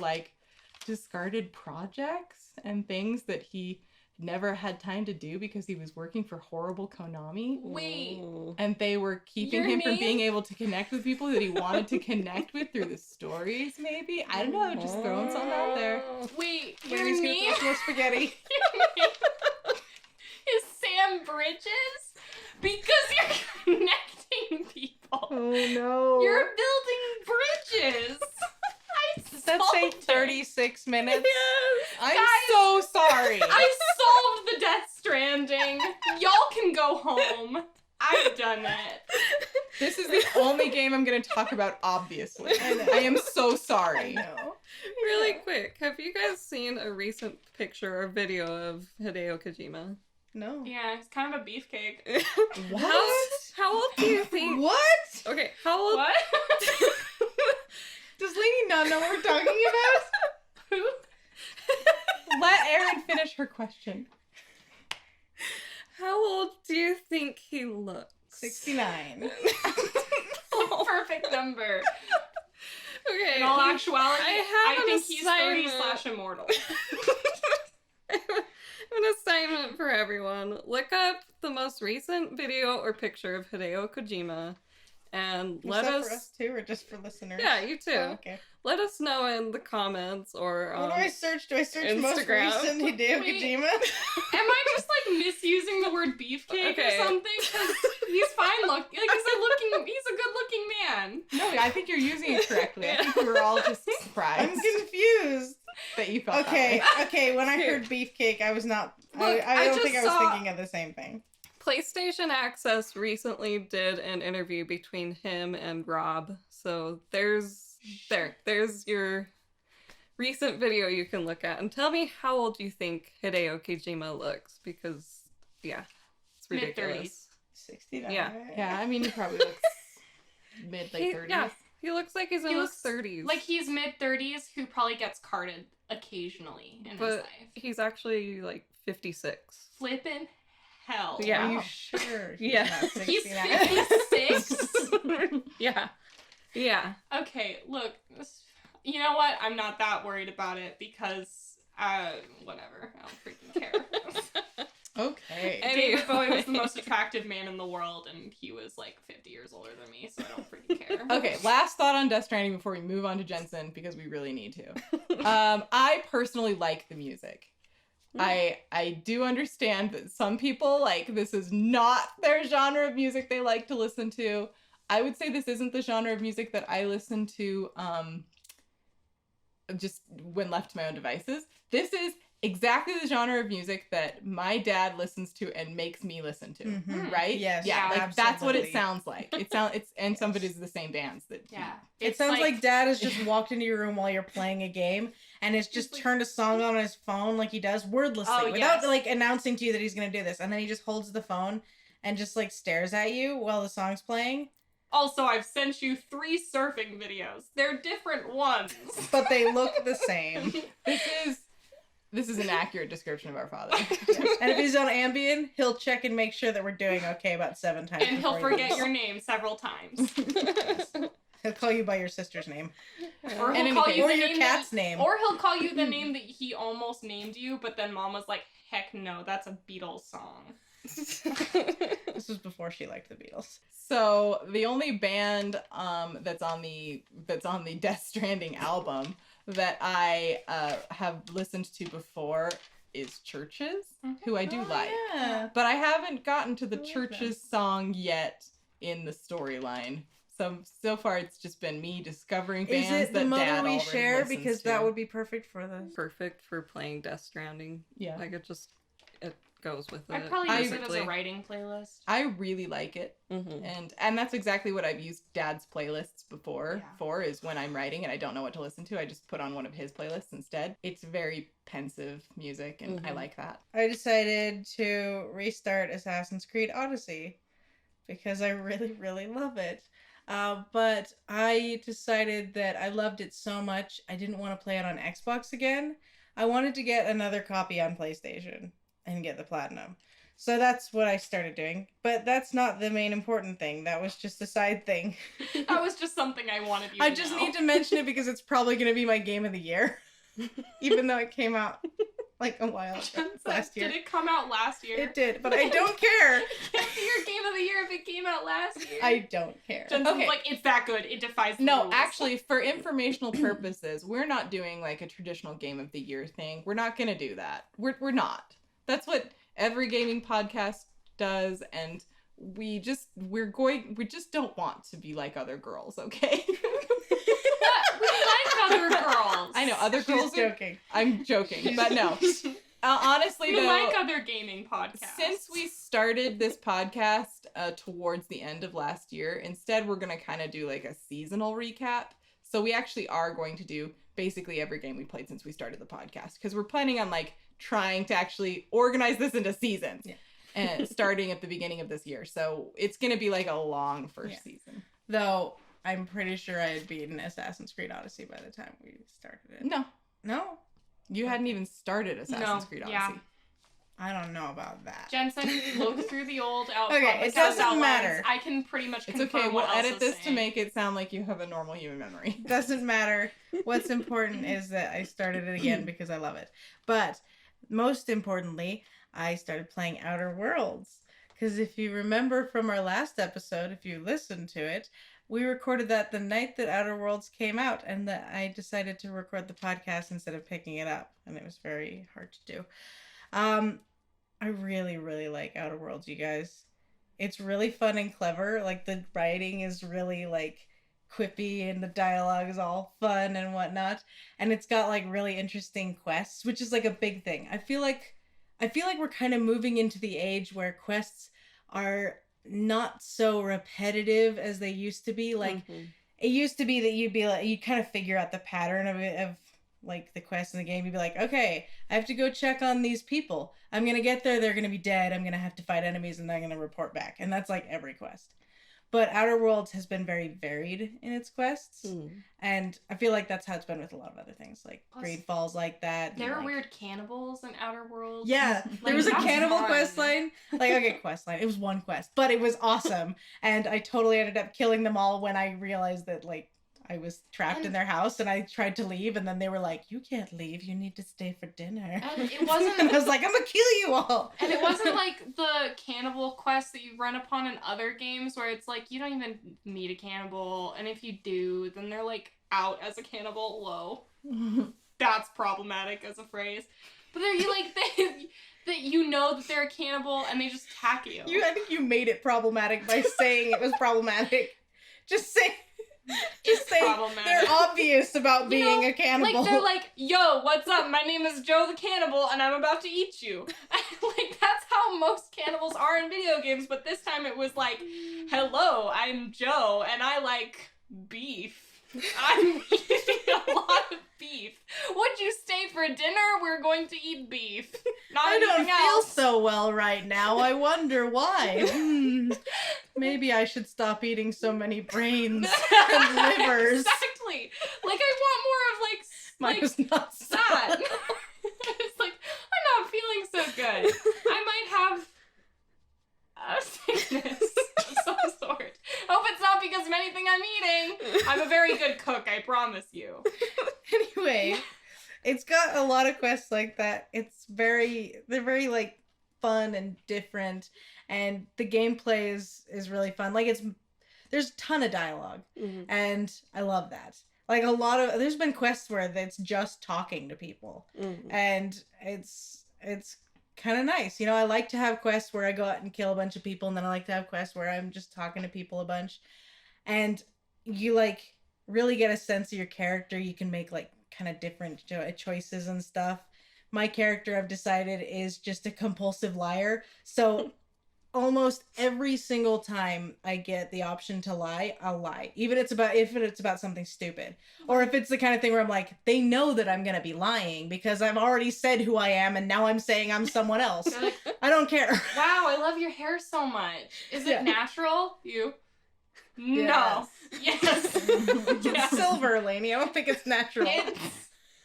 discarded projects and things that he never had time to do because he was working for horrible Konami? Wait. Ooh. And they were keeping Your him from name? being able to connect with people that he wanted to connect with through the stories, maybe? I don't know, just throwing something out there. Wait, your Lainey's gonna name throw some more spaghetti. is Sam Bridges? Because you're connecting people. Oh no. You're building bridges. Does that say solved it. 36 minutes? I'm Guys, so sorry. I solved the Death Stranding. Y'all can go home. I've done it. This is the only game I'm going to talk about, obviously. I am so I sorry. know. Really quick, have you guys seen a recent picture or video of Hideo Kojima? No. Yeah, it's kind of a beefcake. How old do you think? What? Okay, how old? What? Does Lainey not know what we're talking about? Who? Let Erin finish her question. How old do you think he looks? 69. Perfect number. Okay. In all actuality, I have I an think he's 30 assignment. / immortal. An assignment for everyone. Look up the most recent video or picture of Hideo Kojima and Was let that us. for us too, or just for listeners? Yeah, you too. Oh, okay. Let us know in the comments or What do I search? Do I search most Instagram. recent Hideo Wait. Kojima? Am I just misusing the word beefcake Okay. or something? Because he's fine looking. He's a good looking man. No, I think you're using it correctly. I think we were all just I'm surprised confused. that you felt Okay, that way. okay. When I heard beefcake, I was not. Look, I I don't just think I was saw- thinking of the same thing. PlayStation Access recently did an interview between him and Rob. So there's your recent video you can look at and tell me how old you think Hideo Kojima looks, because yeah, it's ridiculous. Mid-30s. 69. Yeah. Yeah, I mean, he probably looks late 30s. Yeah, he looks like he's in He his looks 30s. Like he's mid-30s who probably gets carded occasionally in his But life. he's actually like 56. Flippin' hell. Yeah. Are you Wow. sure? Yeah. Not He's 69? 56? Yeah. Yeah. Okay, look. You know what? I'm not that worried about it because, whatever. I don't freaking care. Okay. David Bowie was the most attractive man in the world, and he was like 50 years older than me, so I don't freaking care. Okay, last thought on Death Stranding before we move on to Jensen, because we really need to. I personally like the music. I do understand that some people, like, this is not their genre of music they like to listen to. I would say this isn't the genre of music that I listen to just when left to my own devices. This is exactly the genre of music that my dad listens to and makes me listen to. Mhm. Right? Yes, Yeah, like that's what it absolutely. sounds like. And some of it is the same bands that Yeah. It sounds like dad has just walked into your room while you're playing a game and has just like- turned a song on his phone like he does wordlessly Oh, without yes. like announcing to you that he's going to do this, and then he just holds the phone and just like stares at you while the song's playing, Also, I've sent you 3 surfing videos. They're different ones. but they look the same. This is an accurate description of our father. And if he's on Ambien, he'll check and make sure that we're doing okay about 7 times. And he'll before he forget leaves. your name several times. He'll call you by your sister's name Or In he'll any call case- you or the your name cat's that, name. Or he'll call you the name that he almost named you, but then mom was like, heck no, that's a Beatles song. This was before she liked the Beatles. So the only band that's on the Death Stranding album that I have listened to before is Churches, who I do like. Yeah. But I haven't gotten to the I like Churches song yet in the storyline. So far it's just been me discovering bands Is it the that mother Dad we already share? listens Because to. that would be perfect for the. Perfect for playing Death Stranding. Yeah. Like it goes with it. I'd probably use it as basically. a writing playlist. I really like it. Mhm. And that's exactly what I've used Dad's playlists before Yeah. for, is when I'm writing and I don't know what to listen to, I just put on one of his playlists instead. It's very pensive music and I Mhm. like that. I decided to restart Assassin's Creed Odyssey because I really, really love it. But I decided that I loved it so much, I didn't want to play it on Xbox again. I wanted to get another copy on PlayStation and get the Platinum. So that's what I started doing. But that's not the main important thing. That was just a side thing. That was just something I wanted you I to just know. need to mention it because it's probably going to be my game of the year. Even though it came out like a while ago, last year. Did it come out last year? It did, but I don't care. It can't be your game of the year if it came out last year. I don't care. Jensen's Okay. like, it's that good. It defies the No, rules. actually, for informational purposes, we're not doing like a traditional game of the year thing. We're not gonna do that. We're not. That's what every gaming podcast does, and we just don't want to be like other girls, okay? We like other girls. I know other She's girls are, joking. I'm joking, but no. Honestly, We though, like other gaming podcasts. since we started this podcast towards the end of last year, instead we're going to kind of do like a seasonal recap. So we actually are going to do basically every game we played since we started the podcast, because we're planning on like trying to actually organize this into seasons. Yeah. And starting at the beginning of this year. So it's going to be like a long first season. Though I'm pretty sure I had beaten Assassin's Creed Odyssey by the time we started it. No, No? you hadn't even started Assassin's Creed Odyssey. yeah. I don't know about that. Jensen, look through the old Okay, it doesn't matter. I can pretty much It's confirm okay. We'll what edit Elsa's this to saying. make it sound like you have a normal human memory. Doesn't matter. What's important is that I started it again because I love it. But most importantly, I started playing Outer Worlds. Because if you remember from our last episode, if you listened to it, we recorded that the night that Outer Worlds came out, and that I decided to record the podcast instead of picking it up, and it was very hard to do. I really, really like Outer Worlds, you guys. It's really fun and clever. Like, the writing is really, like, quippy, and the dialogue is all fun and whatnot. And it's got, like, really interesting quests, which is, like, a big thing. I feel like we're kind of moving into the age where quests are not so repetitive as they used to be. Like, it used to be that you'd kind of figure out the pattern of like the quest in the game. You'd be like, okay, I have to go check on these people. I'm gonna get there, they're gonna be dead, I'm gonna have to fight enemies, and I'm gonna report back. And that's like every quest. But Outer Worlds has been very varied in its quests, and I feel like that's how it's been with a lot of other things, like Plus, Great Falls, like that. There and, are like, weird cannibals in Outer Worlds. yeah, Like, there was a that's cannibal fun. quest line. Like, okay, quest line. It was one quest, but it was awesome, and I totally ended up killing them all when I realized that, like, I was trapped in their house and I tried to leave, and then they were like, "You can't leave. You need to stay for dinner." And it wasn't. And I was like, "I'm gonna kill you all." And it wasn't like the cannibal quest that you run upon in other games where it's like you don't even meet a cannibal, and if you do, then they're like out as a cannibal. Whoa, that's problematic as a phrase. But they're that you know that they're a cannibal and they just attack you. I think you made it problematic by saying it was problematic. Just say. Just say they're obvious about being a cannibal. Like they're like, "Yo, what's up? My name is Joe the Cannibal, and I'm about to eat you." Like that's how most cannibals are in video games. But this time it was like, "Hello, I'm Joe, and I like beef. I'm eating a lot of beef. Would you stay for dinner? We're going to eat beef. Not I don't anything feel else." so well right now. I wonder why. Maybe I should stop eating so many brains and livers. Exactly. Like I want more of Mine was not that. sad. It's like I'm not feeling so good. I might have a sickness of some sort. Hope it's not because of anything I'm eating. I'm a very good cook, I promise you. Anyway, it's got a lot of quests like that. They're very like fun and different, and the gameplay is really fun. Like there's a ton of dialogue, and I love that. Like there's been quests where it's just talking to people, and it's kind of nice. You know, I like to have quests where I go out and kill a bunch of people, and then I like to have quests where I'm just talking to people a bunch, and you like really get a sense of your character. You can make like kind of different choices and stuff. My character, I've decided, is just a compulsive liar. So almost every single time I get the option to lie, I'll lie. Even if it's about something stupid. Or if it's the kind of thing where I'm like, they know that I'm going to be lying because I've already said who I am and now I'm saying I'm someone else. They're like, I don't care. "Wow, I love your hair so much. Is it natural?" You? No. Yes. It's silver, Lainey. I don't think it's natural.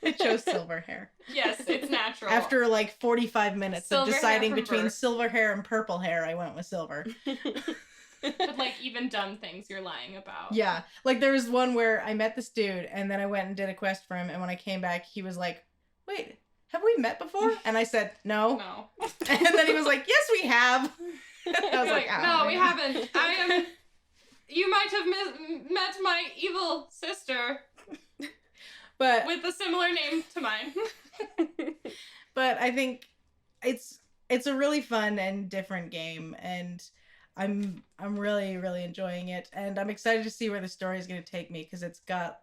I chose silver hair. Yes, it's natural. After like 45 minutes Silver of deciding hair from between birth. silver hair and purple hair, I went with silver. But like even dumb things you're lying about. Yeah. Like there was one where I met this dude and then I went and did a quest for him, and when I came back, he was like, "Wait, have we met before?" And I said, "No." No. And then he was like, "Yes, we have." And I was like, "Oh, "No, we man." haven't. You might have met my evil sister But with a similar name to mine." but I think it's a really fun and different game, and I'm really enjoying it, and I'm excited to see where the story is going to take me, because it's got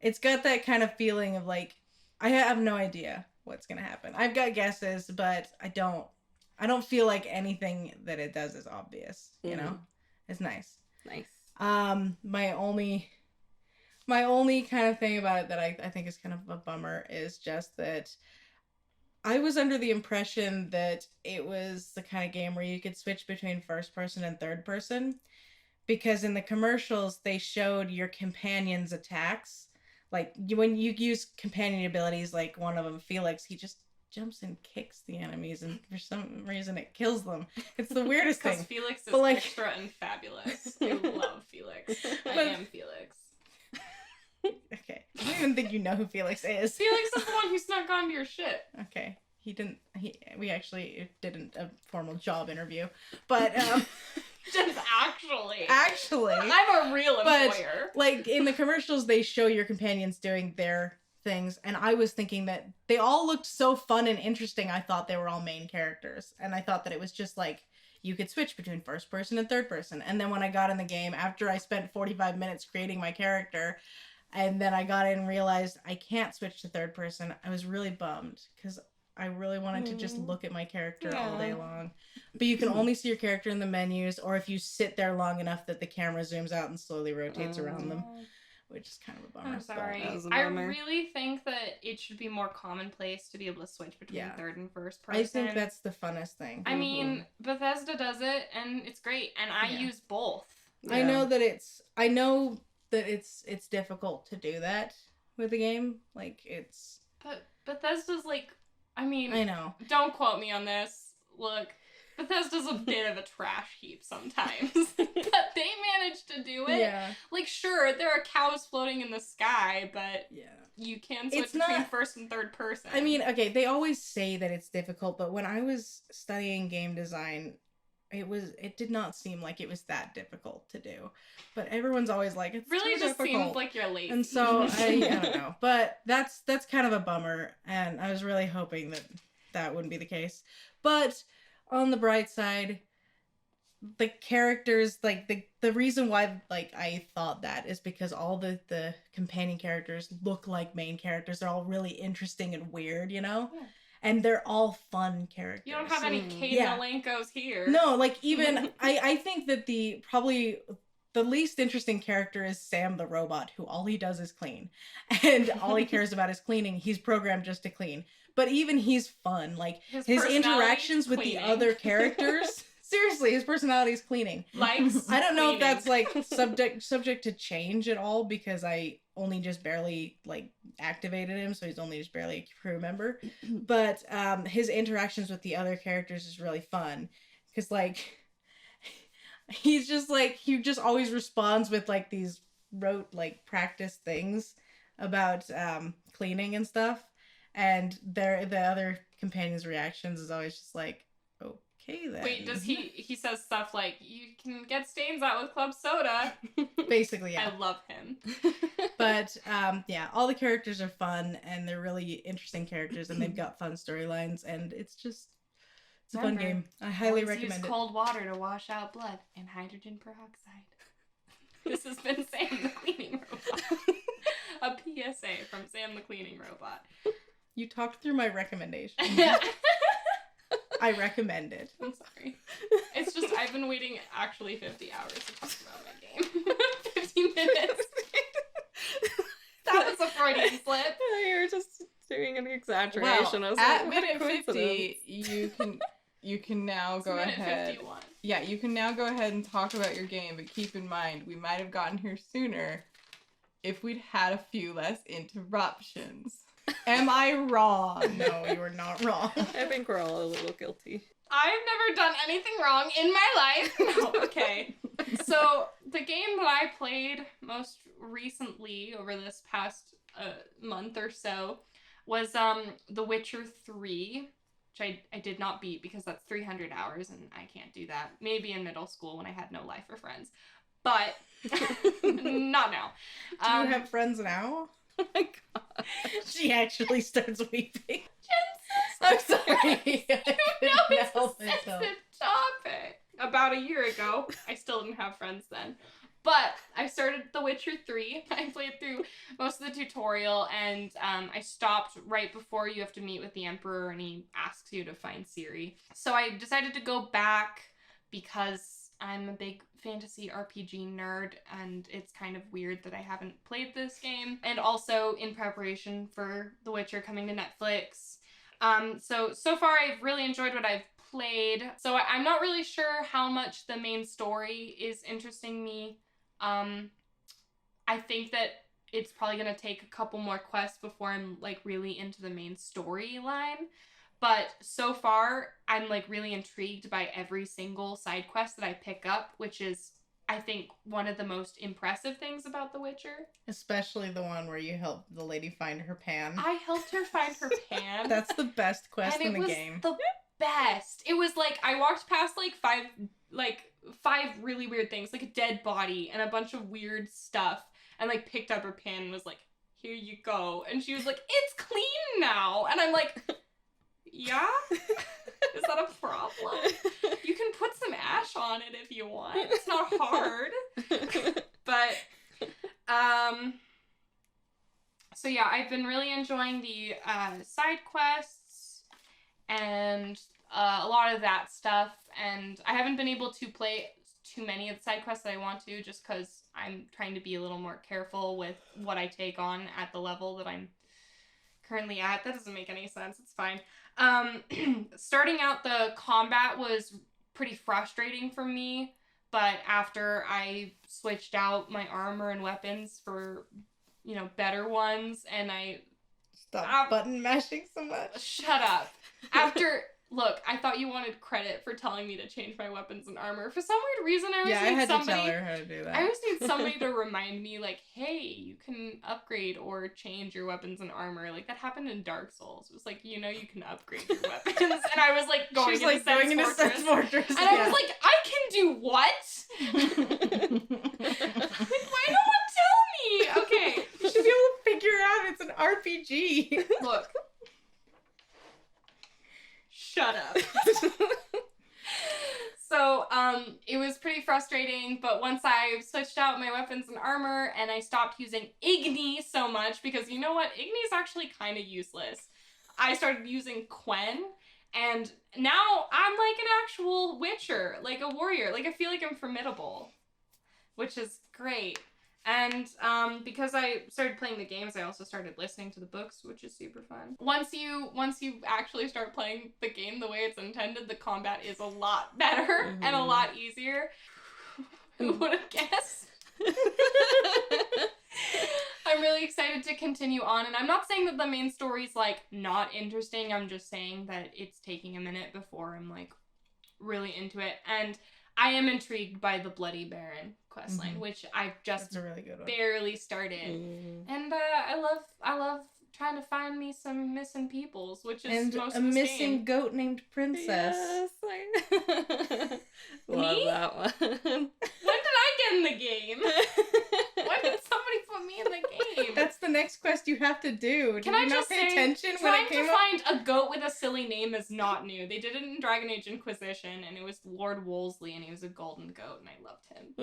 that kind of feeling of like I have no idea what's going to happen. I've got guesses, but I don't feel like anything that it does is obvious, you know. It's nice. My only kind of thing about it that I think is kind of a bummer is just that I was under the impression that it was the kind of game where you could switch between first person and third person, because in the commercials they showed your companion's attacks. Like when you use companion abilities, like one of them, Felix, he just jumps and kicks the enemies, and for some reason it kills them. It's the weirdest thing. Because Felix is like... extra and fabulous. I love Felix. I am Felix. Okay. I don't even think you know who Felix is. Felix is the one who snuck onto your ship. Okay. We actually did a formal job interview. But, Just actually. Actually. I'm a real employer. But, like, in the commercials, they show your companions doing their things, and I was thinking that they all looked so fun and interesting. I thought they were all main characters, and I thought that it was just like you could switch between first person and third person. And then when I got in the game, after I spent 45 minutes creating my character, and then I got in and realized I can't switch to third person, I was really bummed, because I really wanted to just look at my character all day long. But you can only see your character in the menus, or if you sit there long enough that the camera zooms out and slowly rotates around them, which is kind of a bummer. I'm sorry. That was a I bummer. really think that it should be more commonplace to be able to switch between third and first person. I think that's the funnest thing. I mean, Bethesda does it, and it's great, and I use both. Yeah. I know that it's difficult to do that with a game. Like, it's... But Bethesda's like, I mean... I know. Don't quote me on this. Look, Bethesda's a bit of a trash heap sometimes. But they managed to do it. Yeah. Like, sure, there are cows floating in the sky, but Yeah. you can switch It's between not- first and third person. I mean, okay, they always say that it's difficult, but when I was studying game design, it did not seem like it was that difficult to do. But everyone's always like, it's really too just difficult. seems like you're lazy. And so I don't know, but that's kind of a bummer, and I was really hoping that wouldn't be the case. But on the bright side, the characters, like the reason why like I thought that is because all the companion characters look like main characters. They're all really interesting and weird, you know. Yeah. And they're all fun characters. You don't have any Kate Yeah. Malenkos here. No, like even I think that probably the least interesting character is Sam the robot, who all he does is clean. And all he cares about is cleaning. He's programmed just to clean. But even he's fun. Like his personality interactions is with the cleaning. other characters. Seriously, his personality is cleaning. Likes I don't know if cleaning. that's like subject to change at all, because I only just barely like activated him, so he's only just barely a crew member. But his interactions with the other characters is really fun, because like he just always responds with like these rote like practice things about cleaning and stuff, and the other companions' reactions is always just like, okay then. Wait, does he says stuff like, you can get stains out with club soda? Basically, yeah. I love him. But yeah, all the characters are fun, and they're really interesting characters, and they've got fun storylines, and it's a fun Remember, game. I highly Always recommend use it. cold water to wash out blood and hydrogen peroxide. This has been Sam the Cleaning Robot. A PSA from Sam the Cleaning Robot. You talked through my recommendation. I recommend it. I'm sorry. It's just I've been waiting actually 50 hours to talk about my game. 50 minutes. That was a Freudian slip. You're just doing an exaggeration. I Well, was at like, what a minute 50, coincidence. you can now It's go minute ahead. 51. Yeah, you can now go ahead and talk about your game, but keep in mind, we might have gotten here sooner if we'd had a few less interruptions. Am I wrong? No, you are not wrong. I think we're all a little guilty. I've never done anything wrong in my life. No, okay. So, the game that I played most recently over this past month or so was The Witcher 3, which I did not beat because that's 300 hours and I can't do that. Maybe in middle school when I had no life or friends. But, not now. Do you have friends now? Oh my god. She actually starts weeping. Jensen, I'm sorry. no, it's a help myself. sensitive topic. About a year ago, I still didn't have friends then. But I started The Witcher 3. I played through most of the tutorial, and I stopped right before you have to meet with the Emperor, and he asks you to find Ciri. So I decided to go back because I'm a big fantasy RPG nerd, and it's kind of weird that I haven't played this game. And also in preparation for The Witcher coming to Netflix. So far I've really enjoyed what I've played. So I'm not really sure how much the main story is interesting me. I think that it's probably gonna take a couple more quests before I'm like really into the main storyline. But so far, I'm like really intrigued by every single side quest that I pick up, which is, I think, one of the most impressive things about The Witcher. Especially the one where you help the lady find her pan. I helped her find her pan. That's the best quest and in it the was game. the best. It was like I walked past like five really weird things, like a dead body and a bunch of weird stuff, and like picked up her pan and was like, "Here you go." And she was like, "It's clean now." And I'm like, yeah? Is that a problem? You can put some ash on it if you want. It's not hard. But, so yeah, I've been really enjoying the side quests and a lot of that stuff. And I haven't been able to play too many of the side quests that I want to, just because I'm trying to be a little more careful with what I take on at the level that I'm currently at. That doesn't make any sense. It's fine. Starting out, the combat was pretty frustrating for me, but after I switched out my armor and weapons for, you know, better ones, and I... Stop button mashing so much. Shut up. After Look, I thought you wanted credit for telling me to change my weapons and armor. For some weird reason, I always Yeah, I need had somebody. to tell her how to do that. I always need somebody to remind me, like, hey, you can upgrade or change your weapons and armor. Like, that happened in Dark Souls. It was like, you can upgrade your weapons. And I was like, going She's like going into Sense Fortress. And I was like, I can do what? Like, why no one tell me? Okay. You should be able to figure out it's an RPG. Look. Shut up. So, it was pretty frustrating, but once I switched out my weapons and armor and I stopped using Igni so much, because you know what? Igni is actually kind of useless. I started using Quen, and now I'm like an actual witcher, like a warrior. Like, I feel like I'm formidable, which is great. And because I started playing the games, I also started listening to the books, which is super fun. Once you actually start playing the game the way it's intended, the combat is a lot better and a lot easier. Who would have guessed? I'm really excited to continue on, and I'm not saying that the main story's like not interesting. I'm just saying that it's taking a minute before I'm like really into it, and I am intrigued by the Bloody Baron questline, which I've just That's a really good one. barely started, and I love trying to find me some missing peoples, which is And most a of this missing game. goat named Princess. Yes, love Me? that one. When did I get in the game? Why did somebody put me in the game? That's the next quest you have to do. Did Can you I not just pay say, attention when trying it came to up? find a goat with a silly name is not new. They did it in Dragon Age Inquisition, and it was Lord Wolseley, and he was a golden goat, and I loved him.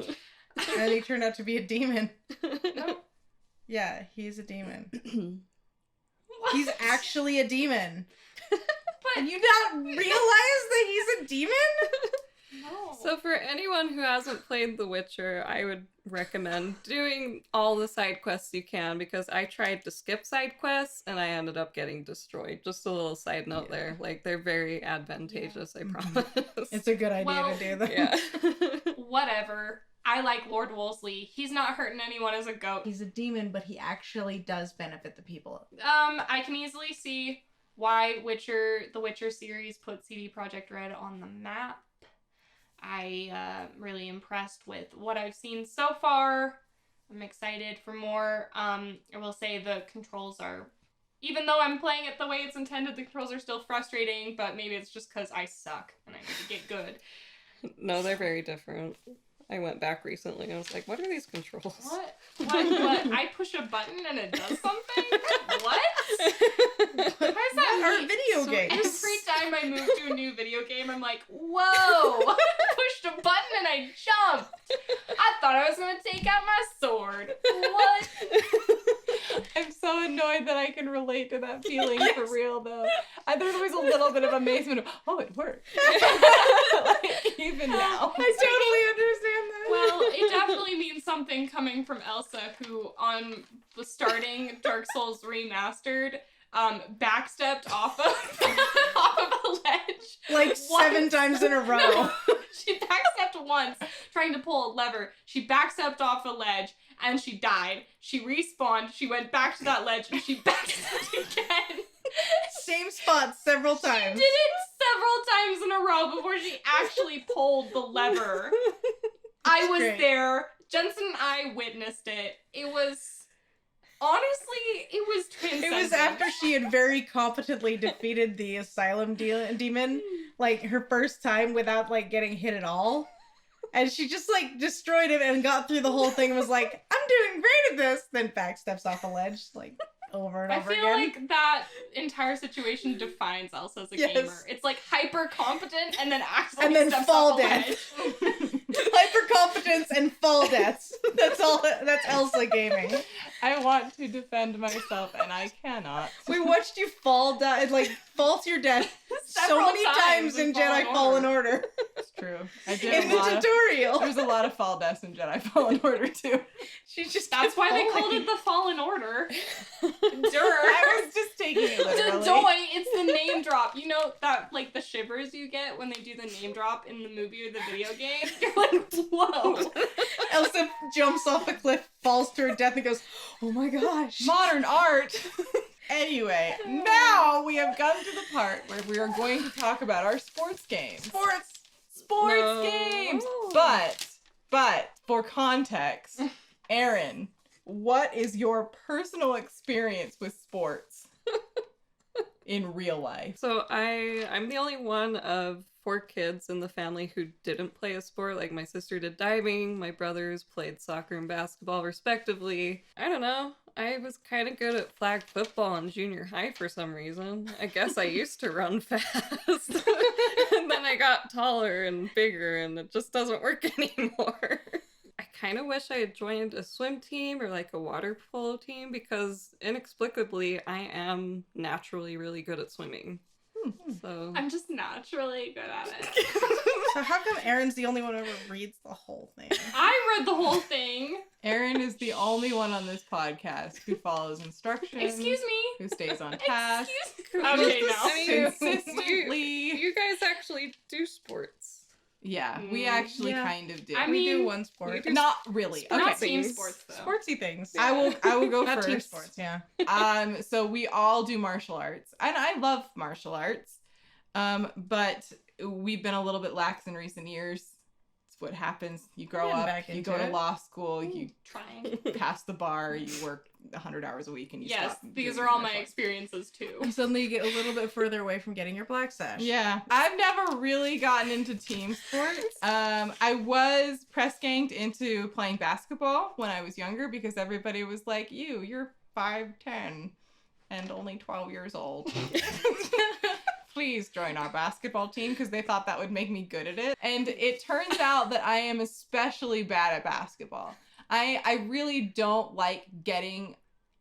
And he turned out to be a demon. No. Yeah, he's a demon. What? He's actually a demon. But And you not realize that he's a demon? no. So for anyone who hasn't played The Witcher, I would recommend doing all the side quests you can, because I tried to skip side quests and I ended up getting destroyed. Just a little side note there. Like, they're very advantageous, I promise. It's a good idea Well, to do them. Yeah. Whatever. I like Lord Wolseley. He's not hurting anyone as a goat. He's a demon, but he actually does benefit the people. I can easily see why the Witcher series put CD Projekt Red on the map. I really impressed with what I've seen so far. I'm excited for more. I will say the controls are, even though I'm playing it the way it's intended, the controls are still frustrating, but maybe it's just because I suck and I need to get good. No, they're very different. I went back recently and I was like, what are these controls? What? I push a button and it does something? What? Why is that Are neat? video So games. every time I move to a new video game, I'm like, whoa! I pushed a button and I jumped! I thought I was gonna take out my sword. What? I'm so annoyed that I can relate to that feeling for real, though. There's always a little bit of amazement of, oh, it worked. Like, even now. I totally understand that. Well, it definitely means something coming from Elsa, who on the starting Dark Souls Remastered, backstepped off of a ledge. Like once. 7 times in a row. No, she backstepped once, trying to pull a lever. She backstepped off a ledge, and she died. She respawned, she went back to that ledge, and she backstepped again. Same spot several times. She did it several times in a row before she actually pulled the lever. I was great. there. Jensen and I witnessed it. It was, honestly, it was transcendent. It was after she had very competently defeated the asylum demon, like her first time without like getting hit at all. And she just like destroyed him and got through the whole thing and was like, I'm doing great at this. Then back steps off a ledge, like over and I over feel again. like that entire situation defines Elsa as a Yes. gamer. It's like hyper competent and then accidentally And then steps fall off a death. ledge. Hypercompetence and fall deaths. That's all. That's Elsa gaming. I want to defend myself, and I cannot. We watched you fall to your death so Several many times in Jedi Fallen Order. It's true. I did In a the lot of... tutorial. There's a lot of fall deaths in Jedi Fallen Order, too. She just That's kept why they falling. called it the Fallen Order. I was just taking it literally. Doy, it's the name drop. You know that, like, the shivers you get when they do the name drop in the movie or the video game? You're like, whoa. Elsa jumps off a cliff, falls to her death, and goes, "Oh my gosh!" Modern art. Anyway, now we have gotten to the part where we are going to talk about our sports games. Sports No. games. But for context, Erin, what is your personal experience with sports in real life? So I'm the only one of 4 kids in the family who didn't play a sport. Like, my sister did diving, my brothers played soccer and basketball respectively. I don't know. I was kind of good at flag football in junior high for some reason. I guess I used to run fast. And then I got taller and bigger, and it just doesn't work anymore. I kind of wish I had joined a swim team or like a water polo team, because inexplicably I am naturally really good at swimming. So I'm just naturally good at it. So how come Erin's the only one who ever reads the whole thing? I read the whole thing. Erin is the only one on this podcast who follows instructions. Excuse me. Who stays on task. Okay, no. I mean, Consistently. you guys actually do sports. Yeah, we actually Yeah. kind of do. I We do mean, one sport. Not really. Okay. Not team sports, though. Sportsy things. I will go Not first. team sports, yeah. So we all do martial arts, and I love martial arts. But we've been a little bit lax in recent years. It's what happens. You grow Getting up, back you into go to it. law school, you Trying. pass the bar, you work 100 hours a week, and you Yes, stop. these doing are all my martial arts. experiences too. You suddenly get a little bit further away from getting your black sash. Yeah, I've never really gotten into team sports. I was press ganged into playing basketball when I was younger because everybody was like, you're 5'10" and only 12 years old. Please join our basketball team, because they thought that would make me good at it. And it turns out that I am especially bad at basketball. I really don't like getting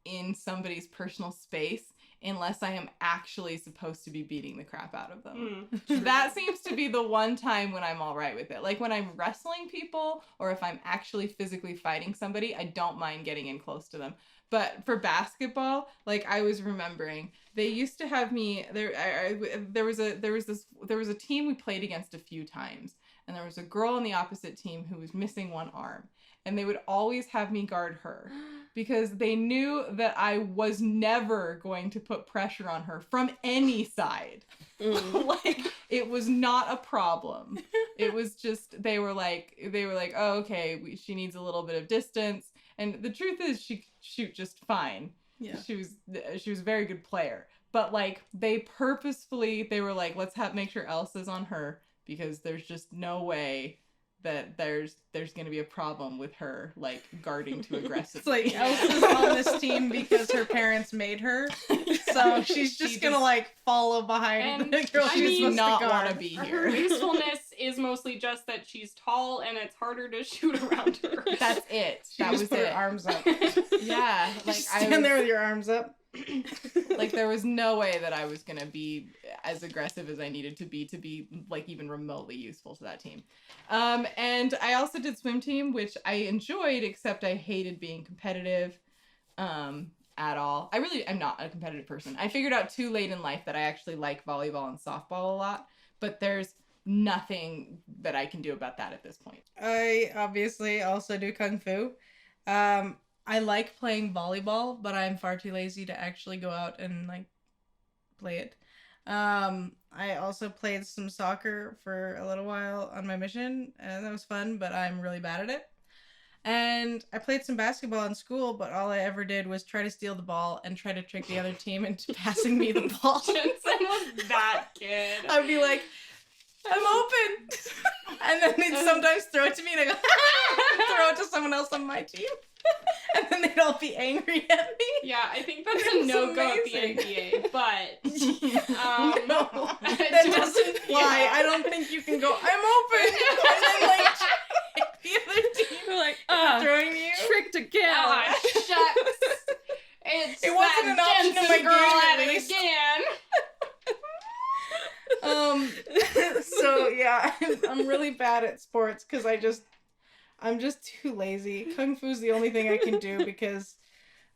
in somebody's personal space unless I am actually supposed to be beating the crap out of them. That seems to be the one time when I'm all right with it. Like when I'm wrestling people, or if I'm actually physically fighting somebody, I don't mind getting in close to them. But for basketball, like I was remembering, they used to have me there was a team we played against a few times, and there was a girl on the opposite team who was missing one arm, and they would always have me guard her because they knew that I was never going to put pressure on her from any side. Like it was not a problem. It was just they were like, oh, okay, she needs a little bit of distance. And the truth is, she could shoot just fine. Yeah. She was a very good player. But like they were like, let's make sure Elsa's on her, because there's just no way that there's gonna be a problem with her like guarding too aggressively. It's like Elsa's on this team because her parents made her, so she's just gonna like follow behind And, the girl I she's mean, supposed not to want guard. to be Her here. usefulness is mostly just that she's tall and it's harder to shoot around her. That's it. She That just was put it. her arms up. Yeah, like Just I stand was, there with your arms up. like there was no way that I was gonna be as aggressive as I needed to be like even remotely useful to that team. And I also did swim team, which I enjoyed, except I hated being competitive at all. I'm not a competitive person. I figured out too late in life that I actually like volleyball and softball a lot, but there's nothing that I can do about that at this point. I obviously also do kung fu. I like playing volleyball, but I'm far too lazy to actually go out and like play it. I also played some soccer for a little while on my mission, and that was fun, but I'm really bad at it. And I played some basketball in school, but all I ever did was try to steal the ball and try to trick the other team into passing me the ball. Jensen was that kid. I'd be like, I'm open! And then they'd sometimes throw it to me, and I go, throw it to someone else on my team. And then they'd all be angry at me. Yeah, I think that's It a was no-go at the amazing. NBA, but No, that doesn't fly. Yeah. I don't think you can go, I'm open! And then, like, the other team You're like, throwing you. tricked again. ah, shucks. It's It wasn't an option in Jensen my girl game, at at it least. again. So yeah, I'm really bad at sports because I'm just too lazy. Kung Fu's the only thing I can do because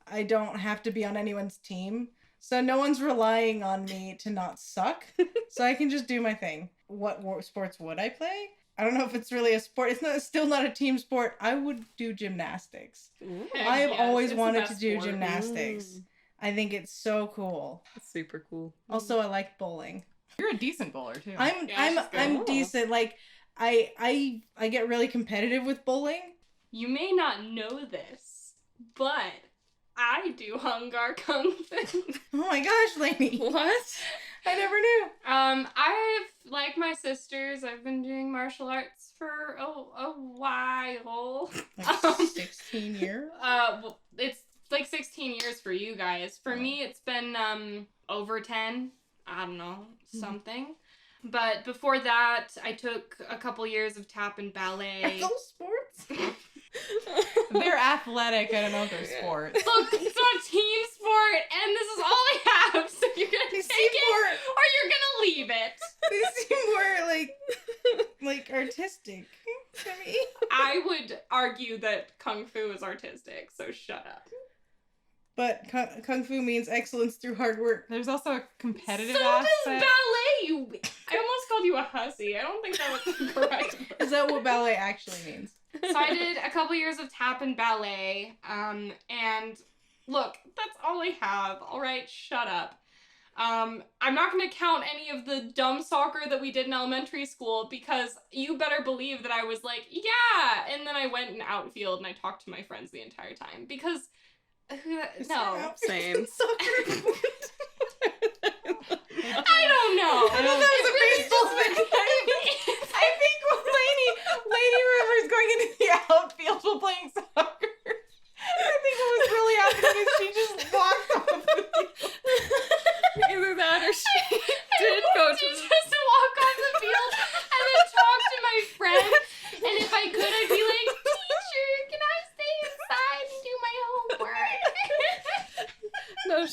I don't have to be on anyone's team. So no one's relying on me to not suck. So I can just do my thing. What sports would I play? I don't know if it's really a sport. It's still not a team sport. I would do gymnastics. Ooh. Heck I have yes, always it's the wanted to best do sport. gymnastics. I think it's so cool. It's super cool. Also, I like bowling. You're a decent bowler too. I'm Yeah, she's good. I'm Oh. decent. Like I get really competitive with bowling. You may not know this, but I do Hungar Kung Fu. Oh my gosh, Lainey. What? I never knew. I've, like my sisters, I've been doing martial arts for a while. Like 16 years. Well, it's like 16 years for you guys. For me, it's been over 10. I don't know, something. But before that, I took a couple years of tap and ballet. Are those sports? They're athletic. I don't know if they're sports. Look, it's not a team sport, and this is all I have. So you're gonna They take seem it, or you're gonna leave it. They seem more like artistic to me. I would argue that kung fu is artistic. So shut up. But kung fu means excellence through hard work. There's also a competitive So aspect. does ballet. I almost called you a hussy. I don't think that was the correct word. Is that what ballet actually means? So I did a couple years of tap and ballet, and look, that's all I have. All right, shut up. I'm not going to count any of the dumb soccer that we did in elementary school because you better believe that I was like, yeah, and then I went in outfield and I talked to my friends the entire time because no. Same. Soccer. I don't know. I thought that was a baseball thing. I think Lainey remembers going into the outfield while playing soccer. I think what was really happening is she just walked off the field. Either that or she did go to just walk on the field and then talk to my friend. And if I could, I'd be like, teacher, can I stay inside and do my homework? No,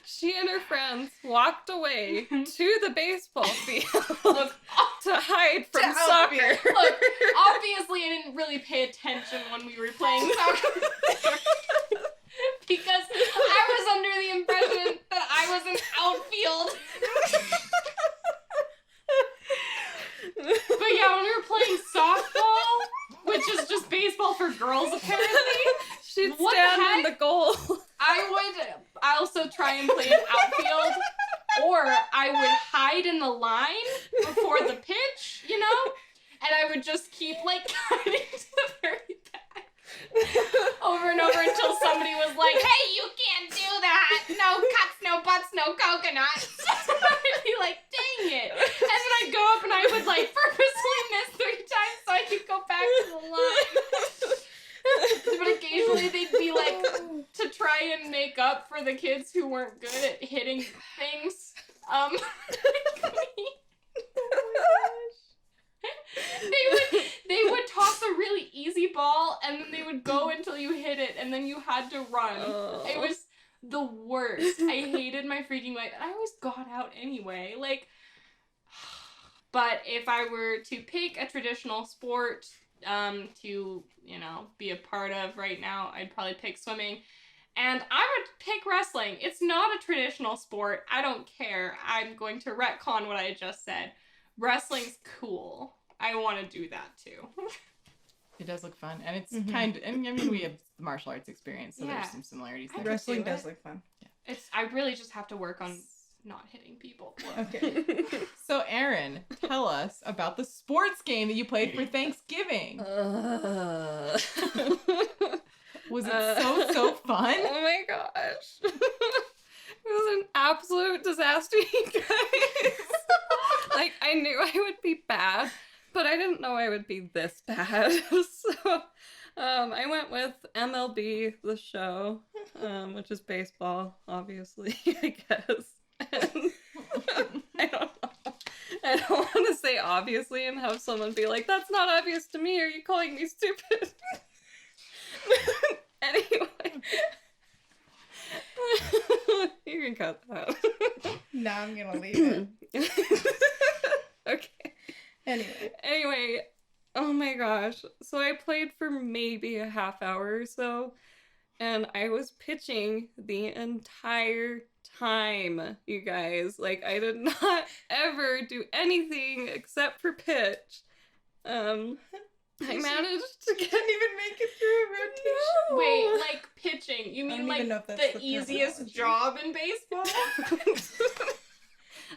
she and her friends walked away to the baseball field to hide from To soccer. outfield. Look, obviously I didn't really pay attention when we were playing soccer. Because I was under the impression that I was in outfield. But yeah, when we were playing softball, which is just baseball for girls apparently, She'd What the stand in heck? the goal. I would also try and play an outfield, or I would hide in the line before the pitch, you know? And I would just keep, like, cutting to the very back. Over and over until somebody was like, hey, you can't do that! No cuts, no butts, no coconuts! I'd be like, dang it! And then I'd go up and I would, like, purposely miss 3 times so I could go back to the line. But occasionally they'd be like, to try and make up for the kids who weren't good at hitting things. They would toss a really easy ball and then they would go until you hit it and then you had to run. Oh. It was the worst. I hated my freaking life. And I always got out anyway. Like, but if I were to pick a traditional sport to, you know, be a part of right now, I'd probably pick swimming. And I would pick wrestling. It's not a traditional sport. I don't care. I'm going to retcon what I just said. Wrestling's cool. I want to do that too. It does look fun, and it's kind of. I mean, we have martial arts experience, so Yeah. there's some similarities I there. could Wrestling do does it. look fun. I really just have to work on not hitting people. Okay. So, Erin, tell us about the sports game that you played for Thanksgiving. Was it so fun? Oh my gosh. It was an absolute disaster, you guys. Like, I knew I would be bad, but I didn't know I would be this bad. So, I went with MLB, the show, which is baseball, obviously, I guess. And I don't know. I don't want to say obviously and have someone be like, that's not obvious to me, are you calling me stupid? Anyway. You can cut that. No, I'm gonna leave it. Okay. Anyway. Oh my gosh. So I played for maybe a half hour or so, and I was pitching the entire time, you guys. Like, I did not ever do anything except for pitch. I managed to get. Didn't even make it through a rotation. Wait, like pitching? You I mean don't even know like if that's the the easiest terminology. job in baseball?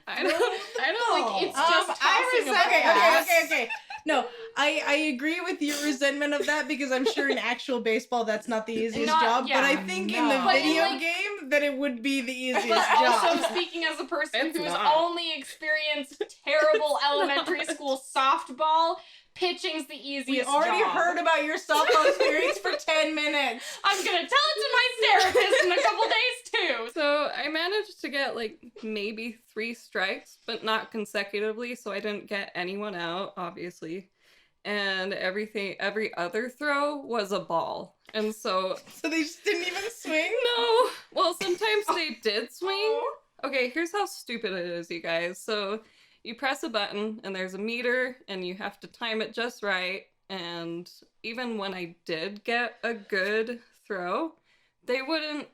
I don't Like it's just I tossing a ball. okay. No, I agree with your resentment of that because I'm sure in actual baseball that's not the easiest Not- job. yeah. But I think in the No. But in, video like- game that it would be the easiest But also job. speaking as a person It's who's not. only experienced terrible elementary not. school softball, pitching's the We easiest already job. heard about your softball experience for 10 minutes. I'm gonna tell it to my therapist in a couple days too. So I managed to get like maybe 3 strikes, but not consecutively, so I didn't get anyone out, obviously. And every other throw was a ball. And so, So they just didn't even swing? no. Well, sometimes they did swing. Okay, here's how stupid it is, you guys. So you press a button and there's a meter and you have to time it just right. And even when I did get a good throw, they wouldn't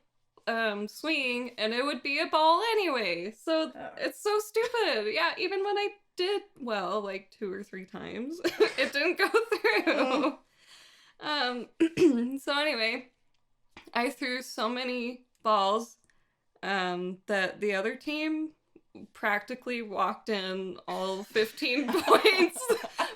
swing and it would be a ball anyway. So it's so stupid. Yeah, even when I did well, like 2 or 3 times, it didn't go through. So anyway, I threw so many balls that the other team practically walked in all 15 points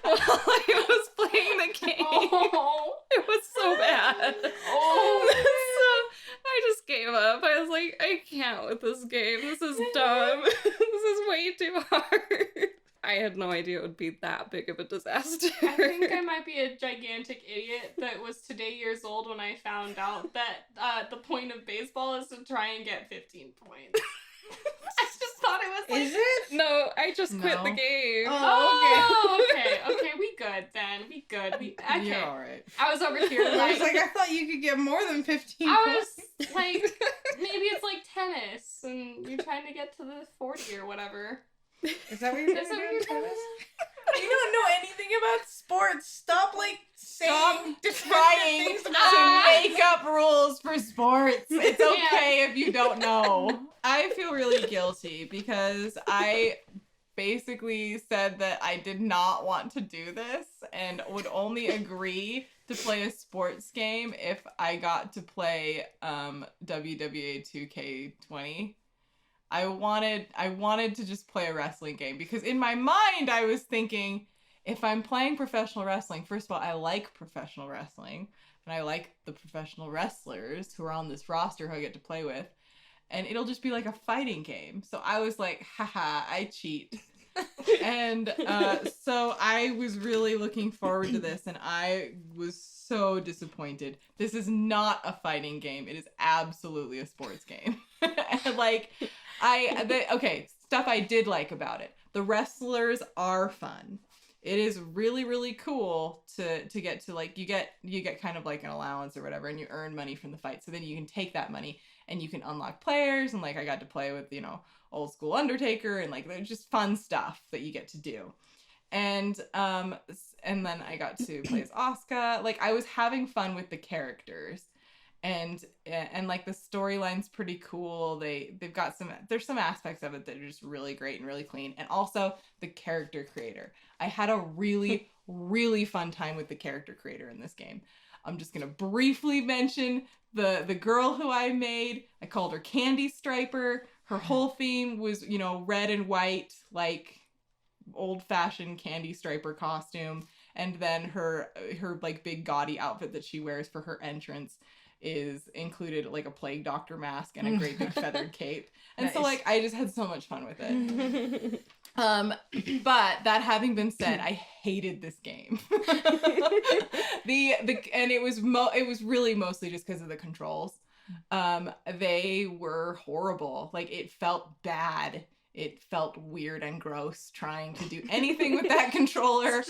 while I was playing the game. Oh. It was so bad. Oh. So I just gave up. I was like, I can't with this game. This is dumb. This is way too hard. I had no idea it would be that big of a disaster. I think I might be a gigantic idiot that was today years old when I found out that the point of baseball is to try and get 15 points. I just thought it was like... Is it? No, I just quit the No. game. Oh, okay, we good then. We good. Okay. You're alright. I was over here I like... was like, I thought you could get more than 15 I points. was like, maybe it's like tennis and you're trying to get to the 40 or whatever. Is that what you're Is that trying what to you're do? trying to Tennis? do? You don't know anything about sports. Stop, like, Stop saying trying things to about make up rules for sports. It's okay if you don't know. I feel really guilty because I basically said that I did not want to do this and would only agree to play a sports game if I got to play WWA 2K20. I wanted to just play a wrestling game because in my mind I was thinking, if I'm playing professional wrestling, first of all, I like professional wrestling and I like the professional wrestlers who are on this roster who I get to play with, and it'll just be like a fighting game. So I was like, haha, I cheat. And so I was really looking forward to this and I was so disappointed. This is not a fighting game. It is absolutely a sports game. And like, stuff I did like about it. The wrestlers are fun. It is really, really cool to get to, like, you get kind of like an allowance or whatever, and you earn money from the fight. So then you can take that money and you can unlock players, and like I got to play with, old school Undertaker, and like there's just fun stuff that you get to do. And then I got to play as Asuka. Like I was having fun with the characters. And like the storyline's pretty cool. They've got there's some aspects of it that are just really great and really clean. And also the character creator. I had a really, really fun time with the character creator in this game. I'm just gonna briefly mention the girl who I made. I called her Candy Striper. Her whole theme was, red and white, like old-fashioned Candy Striper costume. And then her like big gaudy outfit that she wears for her entrance is included like a plague doctor mask and a great big feathered cape. And Nice. so like I just had so much fun with it. But that having been said, I hated this game. And it was really mostly just because of the controls. They were horrible. Like it felt bad. It felt weird and gross trying to do anything with that controller.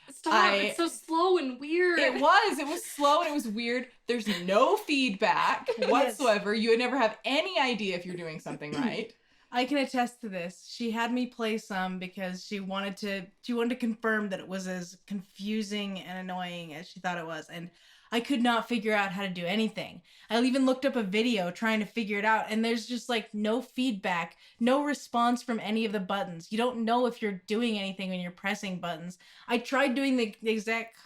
Stop. It's so slow and weird. It was slow and it was weird. There's no feedback whatsoever. You would never have any idea if you're doing something right. I can attest to this. She had me play some because she wanted to confirm that it was as confusing and annoying as she thought it was. And I could not figure out how to do anything. I even looked up a video trying to figure it out, and there's just like no feedback, no response from any of the buttons. You don't know if you're doing anything when you're pressing buttons. I tried doing the exact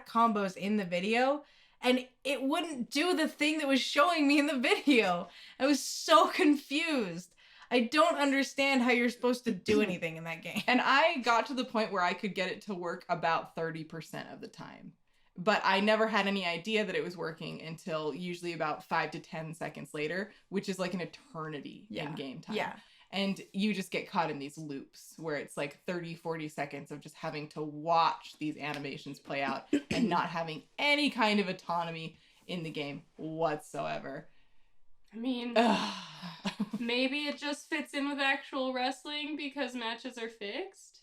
combos in the video, and it wouldn't do the thing that was showing me in the video. I was so confused. I don't understand how you're supposed to do anything in that game. And I got to the point where I could get it to work about 30% of the time. But I never had any idea that it was working until usually about 5 to 10 seconds later, which is like an eternity in game time. Yeah. And you just get caught in these loops where it's like 30, 40 seconds of just having to watch these animations play out and not having any kind of autonomy in the game whatsoever. I mean, maybe it just fits in with actual wrestling because matches are fixed.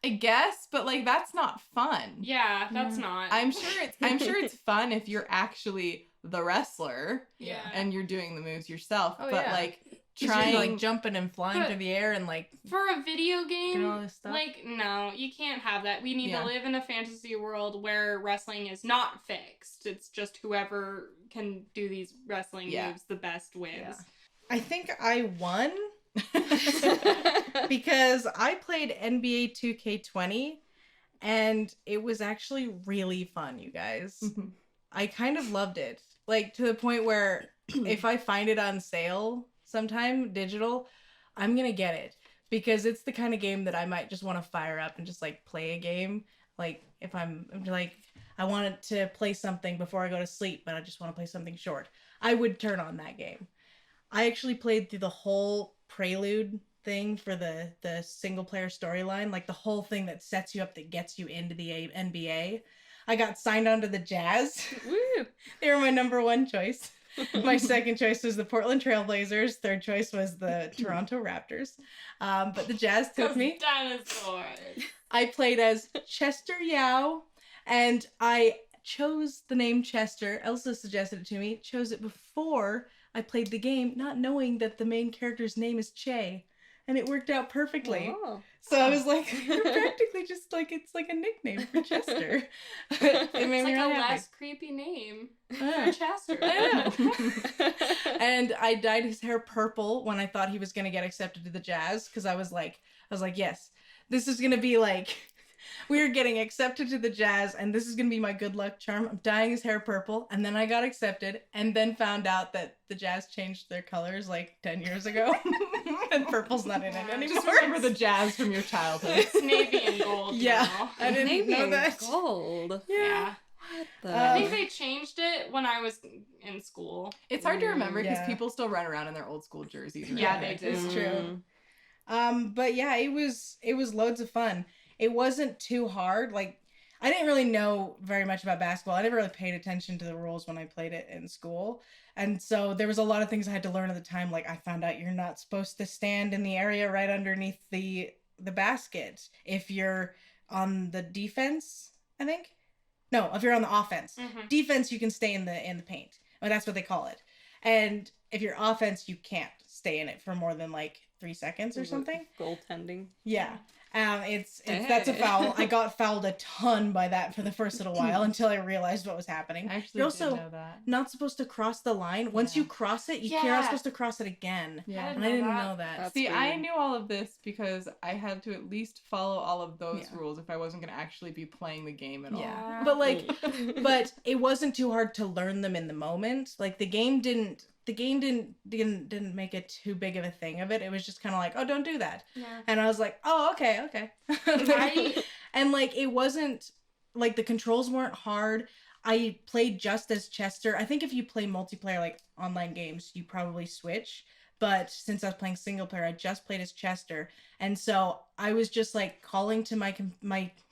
I guess, but like that's not fun. Yeah, that's not. I'm sure it's fun if you're actually the wrestler. Yeah. And you're doing the moves yourself. Oh, but yeah. like Trying trying like jumping and flying through the air and like for a video game, doing all this stuff. like, no, you can't have that. We need Yeah. to live in a fantasy world where wrestling is not fixed. It's just whoever can do these wrestling moves the best wins. Yeah. I think I won because I played NBA 2K20 and it was actually really fun, you guys. Mhm. I kind of loved it. Like to the point where if I find it on sale sometime digital, I'm going to get it because it's the kind of game that I might just want to fire up and just like play a game. Like if I'm like I wanted to play something before I go to sleep, but I just want to play something short, I would turn on that game. I actually played through the whole prelude thing for the single player storyline, like the whole thing that sets you up that gets you into the NBA. I got signed on to the Jazz. Woo! They were my number one choice. My second choice was the Portland Trailblazers. Third choice was the Toronto Raptors. But the Jazz took me. Dinosaurs. I played as Chester Yao, and I chose the name Chester. Elsa suggested it to me. Chose it before I played the game, not knowing that the main character's name is Che. And it worked out perfectly. Oh. So I was like, you're practically just like, it's like a nickname for Chester. It made It's me like really a happy. less creepy name Ah. for Chester. I know. And I dyed his hair purple when I thought he was going to get accepted to the Jazz. Because I was like, yes, this is going to be like, we're getting accepted to the Jazz and this is going to be my good luck charm. I'm dyeing his hair purple. And then I got accepted and then found out that the Jazz changed their colors like 10 years ago. And purple's not in it Yeah. anymore. Just remember the Jazz from your childhood. It's navy and gold Yeah. now. I didn't Navy know and that. gold. Yeah. What the? I think they changed it when I was in school. It's hard to remember because Yeah. people still run around in their old school jerseys. Right? Yeah, they do. It's true. Mm. But yeah, it was loads of fun. It wasn't too hard. Like, I didn't really know very much about basketball. I never really paid attention to the rules when I played it in school. And so there was a lot of things I had to learn at the time. Like, I found out you're not supposed to stand in the area right underneath the basket if you're on the defense, I think. No, if you're on the offense. Mhm. Defense, you can stay in the paint. Well, that's what they call it. And if you're offense, you can't stay in it for more than like 3 seconds or something. Goaltending. Yeah. That's a foul. I got fouled a ton by that for the first little while until I realized what was happening. I actually You're did also know that. not supposed to cross the line. Once you cross it, you're Yeah. not supposed to cross it again. Yeah. And I didn't know that. That's See, I weird. knew all of this because I had to at least follow all of those Yeah. rules if I wasn't going to actually be playing the game at all. Yeah. But like but it wasn't too hard to learn them in the moment. Like the game didn't make it too big of a thing of it. It was just kind of like, oh, don't do that. Yeah. And I was like, oh, okay. And like it wasn't like the controls weren't hard. I played just as Chester. I think if you play multiplayer like online games, you probably switch. But since I was playing single player, I just played as Chester. And so I was just like calling to my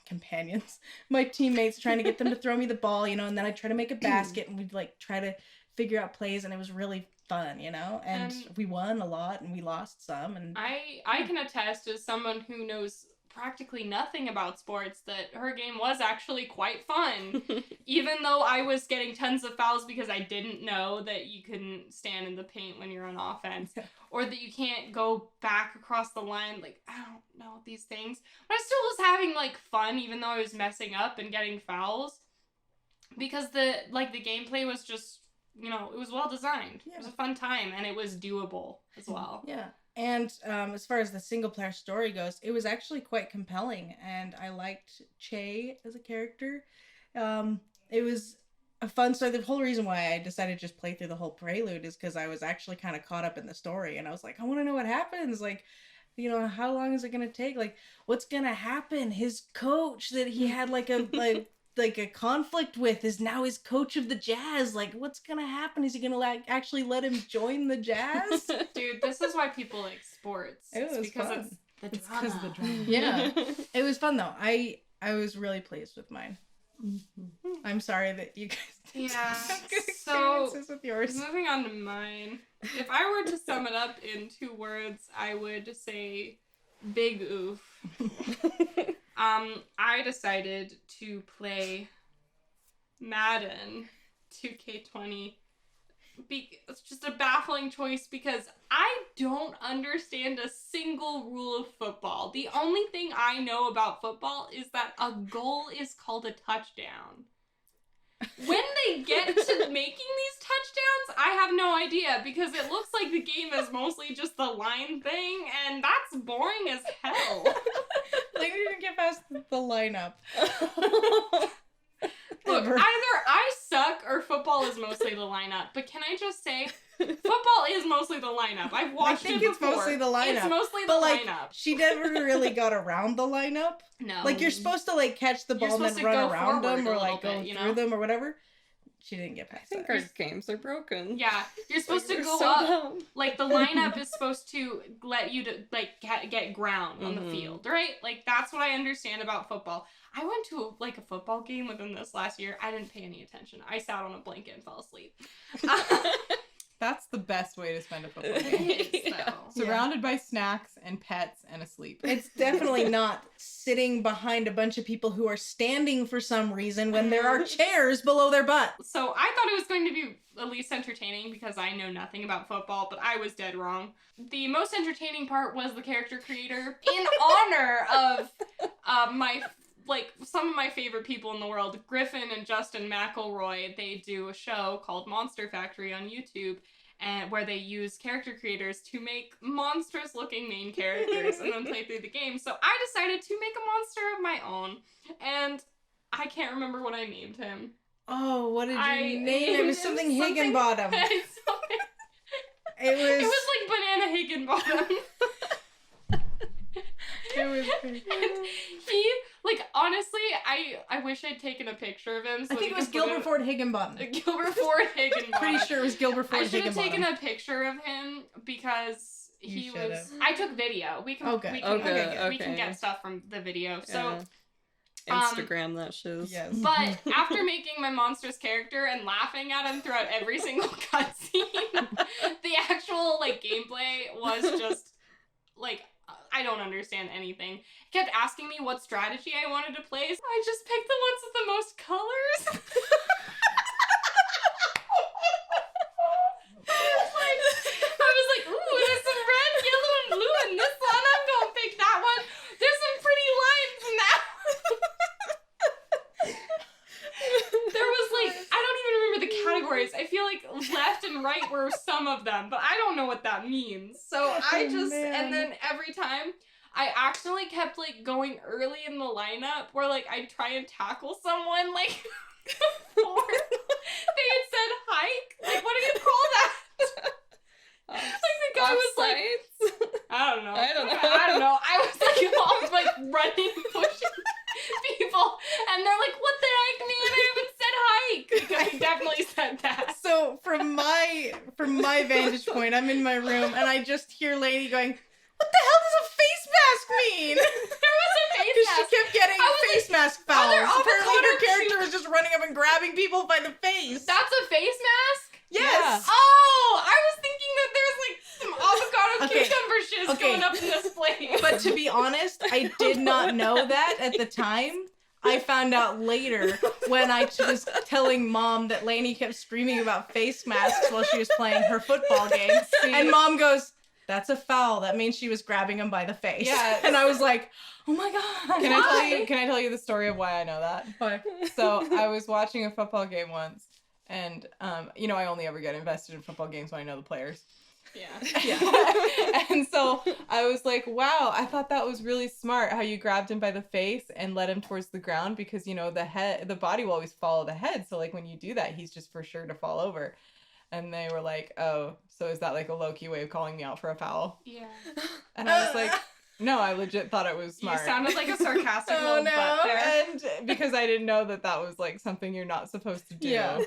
companions, my teammates, trying to get them to throw me the ball, and then I'd try to make a basket and we'd like try to figure out plays, and it was really fun, and we won a lot and we lost some. And I can attest as someone who knows practically nothing about sports that her game was actually quite fun. Even though I was getting tons of fouls because I didn't know that you couldn't stand in the paint when you're on offense. Or that you can't go back across the line. Like, I don't know these things. But I still was having, like, fun even though I was messing up and getting fouls. because the gameplay was just, it was well designed. Yeah. It was a fun time, and it was doable as well. Yeah. And as far as the single player story goes, it was actually quite compelling, and I liked Che as a character. It was a fun story. The whole reason why I decided to just play through the whole prelude is because I was actually kind of caught up in the story, and I was like, I want to know what happens. Like, how long is it gonna take? Like, what's gonna happen? His coach that he had like a like a conflict with is now his coach of the Jazz. Like, what's gonna happen? Is he gonna actually let him join the Jazz? Dude, this is why people like sports. It was because fun. it's because of the drama. Yeah, it was fun though. I was really pleased with mine. I'm sorry that you guys didn't have good experiences with yours. Moving on to mine. If I were to sum it up in 2 words, I would say big oof. I decided to play Madden 2K20. It's just a baffling choice because I don't understand a single rule of football. The only thing I know about football is that a goal is called a touchdown. When they get to making these touchdowns, I have no idea because it looks like the game is mostly just the line thing, and that's boring as hell. Like, we didn't get past the lineup. Look, either I suck or football is mostly the lineup. But can I just say, football is mostly the lineup. I've watched it before. It's mostly the lineup. It's mostly the lineup. She never really got around the lineup. No. Like, you're supposed to, like, catch the ball and then run around them or, like, go through them or whatever. She didn't get past that. I think our games are broken. Yeah, you're supposed to go so up. dumb. Like, the lineup is supposed to let you to, like, get ground on the field, right? Like, that's what I understand about football. I went to, a football game within this last year. I didn't pay any attention. I sat on a blanket and fell asleep. That's the best way to spend a football game. Surrounded by snacks and pets and asleep. It's definitely not sitting behind a bunch of people who are standing for some reason when there are chairs below their butt. So I thought it was going to be at least entertaining because I know nothing about football, but I was dead wrong. The most entertaining part was the character creator. In honor of some of my favorite people in the world, Griffin and Justin McElroy, they do a show called Monster Factory on YouTube, and where they use character creators to make monstrous looking main characters and then play through the game. So I decided to make a monster of my own, and I can't remember what I named him. Oh, what did you name it? It was something Higginbottom. It was like Banana Higginbottom. It was pretty He, honestly, I wish I'd taken a picture of him. So I think it was Gilbertford Higginbottom. Gilbertford Higginbottom. Pretty sure it was Gilbertford I should have Higginbottom. taken a picture of him because You should've. I took video. We can we can get stuff from the video. So Instagram that shiz. Yes. But after making my monstrous character and laughing at him throughout every single cutscene, the actual gameplay was just I don't understand anything. He kept asking me what strategy I wanted to play, so I just picked the ones with the most colors. I was like, ooh, there's some red, yellow, and blue in this one. I'm gonna pick that one. There's some pretty lines in that one. There was I don't even remember the categories. I feel like left and right were some of them, but I don't know what that means. So and then every time I accidentally kept going early in the lineup where I'd try and tackle someone before they had said hike. What do you call that? The guy was I don't know. I don't know. I was all running, pushing people, and they're like, "What the heck, man? I haven't said hike." Because I definitely said that. So from my vantage point, I'm in my room and I just hear Lainey going, "What the hell does a face mask mean?" There was a face Because mask. she kept getting face mask fouls. there Apparently her avocado character was just running up and grabbing people by the face. That's a face mask? Yes. Oh, I was thinking that there's some avocado cucumber shiz going up in this plate. But to be honest, I did not know that at the time. I found out later when I was telling Mom that Lainey kept screaming about face masks while she was playing her football game. And Mom goes, "That's a foul. That means she was grabbing him by the face." Yeah. And I was like, Oh my god. Can I tell you the story of why I know that? Why? So I was watching a football game once, and I only ever get invested in football games when I know the players. Yeah. And so I was like, wow, I thought that was really smart how you grabbed him by the face and led him towards the ground, because the body will always follow the head. So like when you do that, he's just for sure to fall over. And they were like, oh, so is that like a low-key way of calling me out for a foul? Yeah. And I was like, no, I legit thought it was smart. You sounded like a sarcastic little butt there. And because I didn't know that was like something you're not supposed to do. Yeah.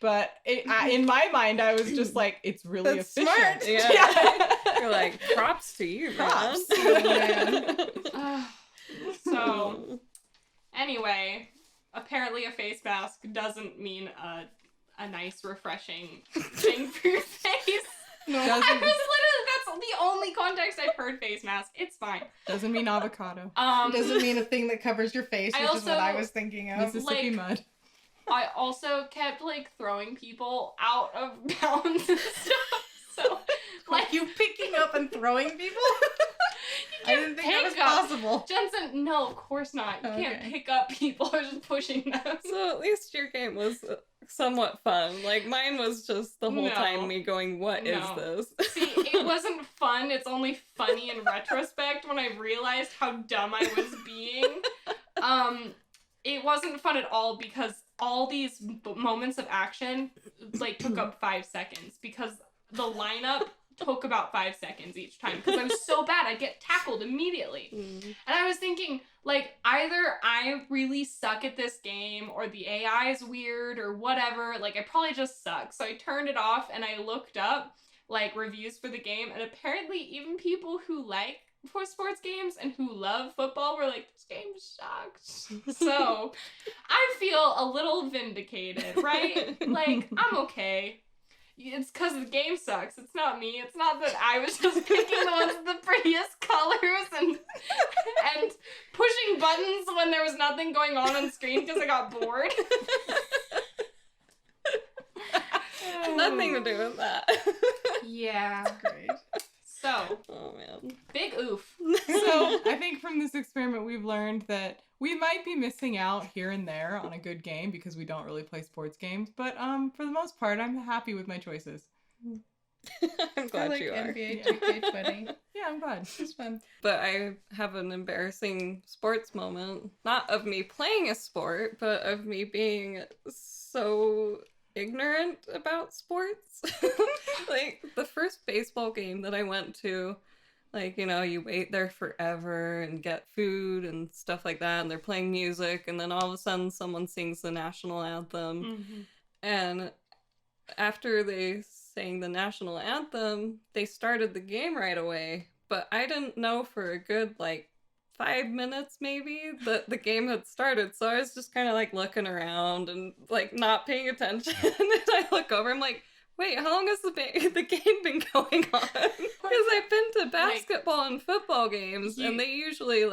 But in my mind, I was just like, it's really That's efficient. smart. Yeah. You're like, props to you, Props. man. So, anyway, apparently a face mask doesn't mean a nice, refreshing thing for your face. No. I was literally, that's the only context I've heard face mask. It's fine. Doesn't mean avocado. Doesn't mean a thing that covers your face, which is what I was thinking of. Mississippi mud. I also kept, like, throwing people out of bounds and stuff, so, like... You picking up and throwing people? I didn't think that was pick up. possible. Jensen, no, of course not. You can't Okay. pick up people or just pushing them. So at least your game was somewhat fun. Like mine was just the whole No. time me going, "What is No. this?" See, it wasn't fun. It's only funny in retrospect when I realized how dumb I was being. It wasn't fun at all because all these moments of action, like, took up 5 seconds because the lineup took about 5 seconds each time because I was so bad I'd get tackled immediately. And I was thinking, like, either I really suck at this game or the AI is weird or whatever. Like, I probably just suck. So I turned it off and I looked up, like, reviews for the game, and apparently even people who like sports games and who love football were like, this game sucks. So I feel a little vindicated, right? Like, I'm okay. It's because the game sucks. It's not me. It's not that I was just picking the ones with the prettiest colors and pushing buttons when there was nothing going on screen because I got bored. Nothing to do with that. Yeah. Great. So, Oh man. big oof. So I think from this experiment, we've learned that we might be missing out here and there on a good game because we don't really play sports games. But for the most part, I'm happy with my choices. I'm I glad like you are. NBA 2K20. Yeah, I'm glad. It's fun. But I have an embarrassing sports moment. Not of me playing a sport, but of me being so ignorant about sports. Like, the first baseball game that I went to, like, you wait there forever and get food and stuff like that, and they're playing music, and then all of a sudden someone sings the national anthem. Mm-hmm. And after they sang the national anthem, they started the game right away. But I didn't know for a good, 5 minutes maybe that the game had started. So I was just kind of, looking around and, not paying attention. And I look over, I'm like, wait, how long has the game been going on? Because I've been to basketball and football games, and they usually,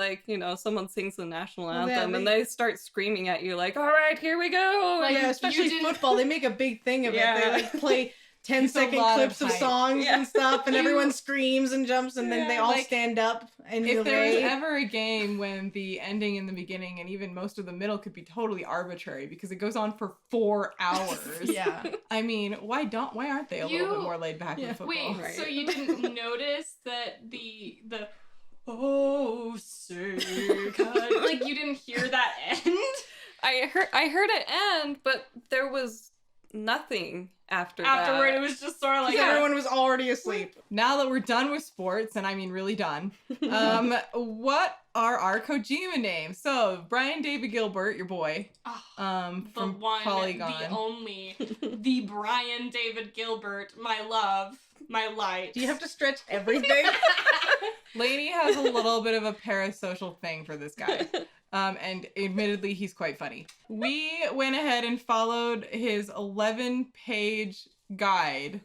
someone sings the national anthem, and they start screaming at you, like, all right, here we go. Yeah, especially football. They make a big thing of it. They, play 10-second lot of clips of hype. songs and stuff, and everyone screams and jumps, and then they all stand up in the If there was way. ever a game when the ending and the beginning and even most of the middle could be totally arbitrary because it goes on for 4 hours. Yeah. I mean, why aren't they a little bit more laid back with football? Wait, Right. so you didn't notice that the oh say God, you didn't hear that end? I heard it end, but there was nothing Afterward, it was just sort of like Everyone was already asleep. Now that we're done with sports, and I mean really done, what are our Kojima names? So, Brian David Gilbert, your boy, the from one, Polygon. the only, the Brian David Gilbert, my love, my light. Do you have to stretch everything? Lady has a little bit of a parasocial thing for this guy. And admittedly, he's quite funny. We went ahead and followed his 11-page guide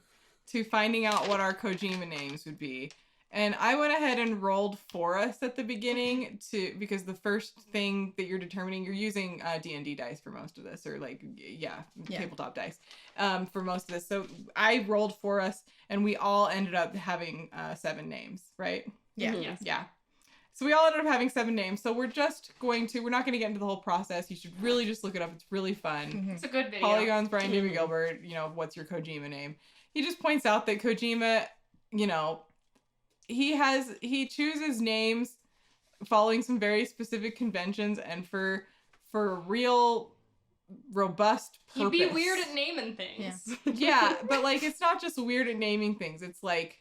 to finding out what our Kojima names would be. And I went ahead and rolled for us at the beginning because the first thing that you're determining, you're using D&D dice for most of this, or tabletop dice for most of this. So I rolled for us, and we all ended up having 7 names, right? Yeah. Yes. Yeah. So we all ended up having 7 names. So we're not going to get into the whole process. You should really just look it up. It's really fun. It's a good video. Polygons, Brian David Gilbert, what's your Kojima name? He just points out that Kojima, he chooses names following some very specific conventions and for real robust purpose. He'd be weird at naming things. Yeah, but like it's not just weird at naming things. It's like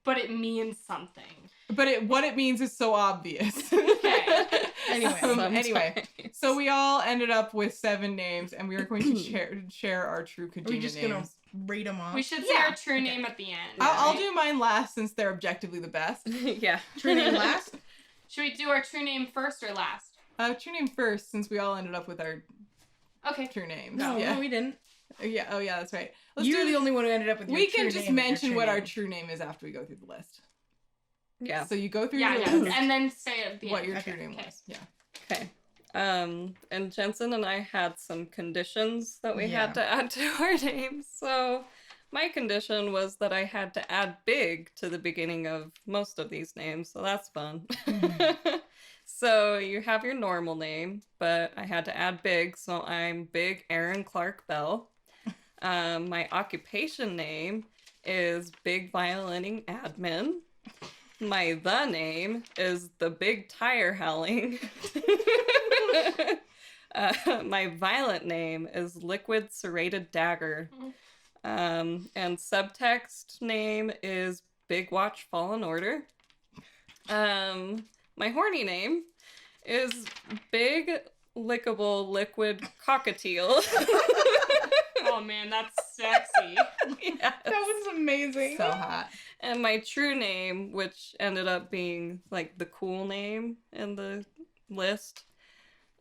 but it means something. But what it means is so obvious. Okay. Anyway, so we all ended up with 7 names, and we are going to share our true Kojima names. We're just gonna read them off. We should say our true name at the end. I'll do mine last since they're objectively the best. Yeah. True name last? Should we do our true name first or last? True name first, since we all ended up with our Okay. true names. No, we didn't. Yeah. Oh, yeah. That's right. You're the only one who ended up with your We true can just name mention what our name. true name is after we go through the list. Yeah. So you go through Yeah, your yeah. list. And then say at the What end. your Okay. true name Okay. was. Yeah. Okay. And Jensen and I had some conditions that we had to add to our names. So my condition was that I had to add big to the beginning of most of these names. So that's fun. So you have your normal name, but I had to add big. So I'm Big Aaron Clark Bell. My occupation name is Big Violining Admin. My name is the Big Tire Howling. My violent name is Liquid Serrated Dagger. And subtext name is Big Watch Fallen Order. My horny name is Big Lickable Liquid Cockatiel. Oh man, that's sexy. Yes. That was amazing. So hot. And my true name, which ended up being like the cool name in the list,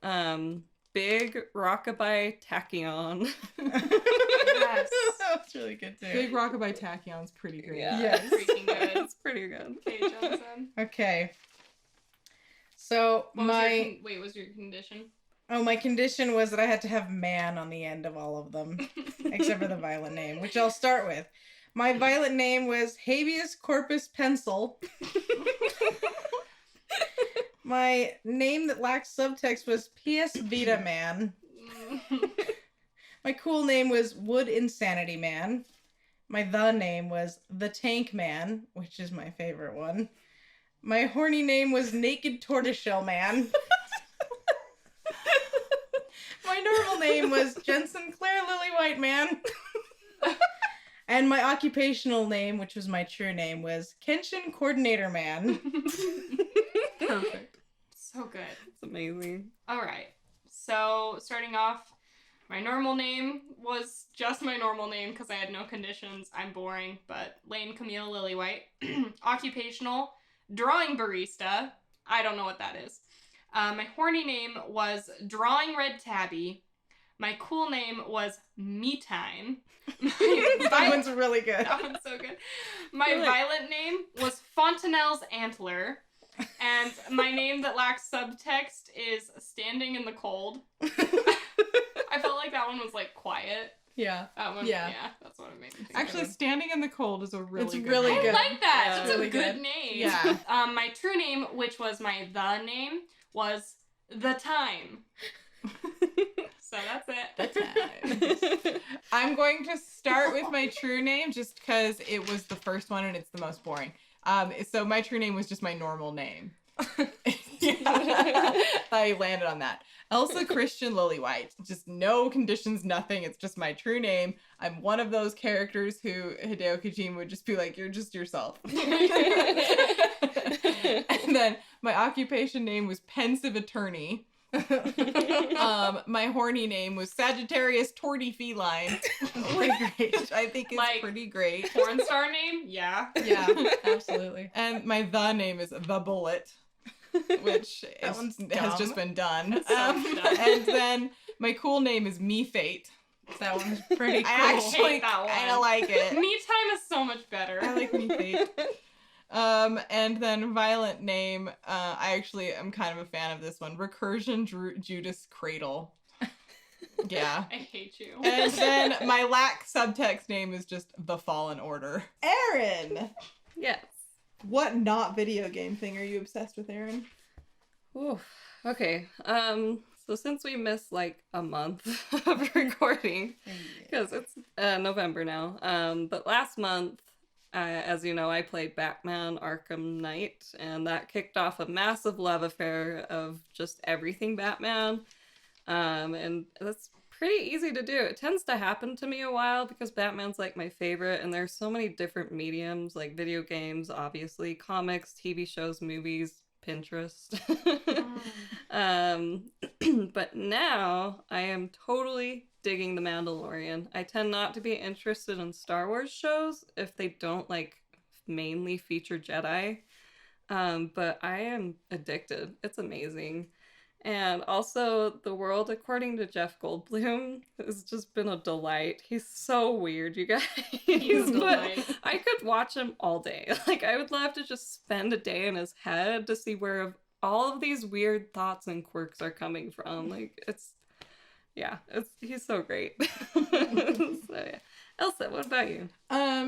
Big Rockabye Tachyon. Yes. That's really good too. Big Rockabye Tachyon's pretty great. Yeah. Yes. Freaking good. It's pretty good. Okay, Johnson. Okay. So What was your condition? my condition was that I had to have man on the end of all of them, except for the violent name, which I'll start with. My violent name was Habeas Corpus Pencil. My name that lacked subtext was PS Vita Man. My cool name was Wood Insanity Man. My name was The Tank Man, which is my favorite one. My horny name was Naked Tortoiseshell Man. My normal name was Jensen Claire Lily White Man. And my occupational name, which was my true name, was Kenshin Coordinator Man. Perfect. So good. It's amazing. All right. So starting off, my normal name was just my normal name because I had no conditions. I'm boring, but Lane Camille Lillywhite. Occupational, drawing barista. I don't know what that is. My horny name was Drawing Red Tabby. My cool name was Me Time. That one's really good. That one's so good. My Really? violent name was Fontanelle's Antler. And my name that lacks subtext is Standing in the Cold. I felt like that one was like quiet. Yeah. That one, Yeah. that's what it made me think Actually, of. Standing in the Cold is a really It's good really name. good. I like that. Yeah. It's Really a good good. name. Yeah. My true name, which was my name, was The Time. So that's it. The Time. I'm going to start with my true name just because it was the first one and it's the most boring. So my true name was just my normal name. I landed on that. Elsa Christian Lillywhite. Just no conditions, nothing. It's just my true name. I'm one of those characters who Hideo Kojima would just be like, you're just yourself. And then my occupation name was Pensive Attorney. My horny name was Sagittarius Torty Feline. Which I think is Like, pretty great. Porn star name? Yeah. Yeah, absolutely. And my name is The Bullet, which That one's has dumb. just been done. That's so dumb. And then my cool name is Me Fate. That one's pretty cool. I actually hate that one. kind of like it. Me Time is so much better. I like Me Fate. And then violent name, I actually am kind of a fan of this one. Recursion Judas Cradle. Yeah. I hate you. And then my lack subtext name is just The Fallen Order. Aaron! Yes. What not video game thing are you obsessed with, Erin? Ooh, okay. So since we missed like a month of recording, because it's November now, but last month, as you know, I played Batman Arkham Knight, and that kicked off a massive love affair of just everything Batman. And that's pretty easy to do. It tends to happen to me a while because Batman's like my favorite, and there's so many different mediums, like video games, obviously, comics, TV shows, movies, Pinterest. But now I am totally digging The Mandalorian. I tend not to be interested in Star Wars shows if they don't like mainly feature Jedi. But I am addicted. It's amazing. And also, the world, according to Jeff Goldblum, has just been a delight. He's so weird, you guys. He's a But delight. I could watch him all day. Like, I would love to just spend a day in his head to see where all of these weird thoughts and quirks are coming from. Like, he's so great. So, yeah. Elsa, what about you?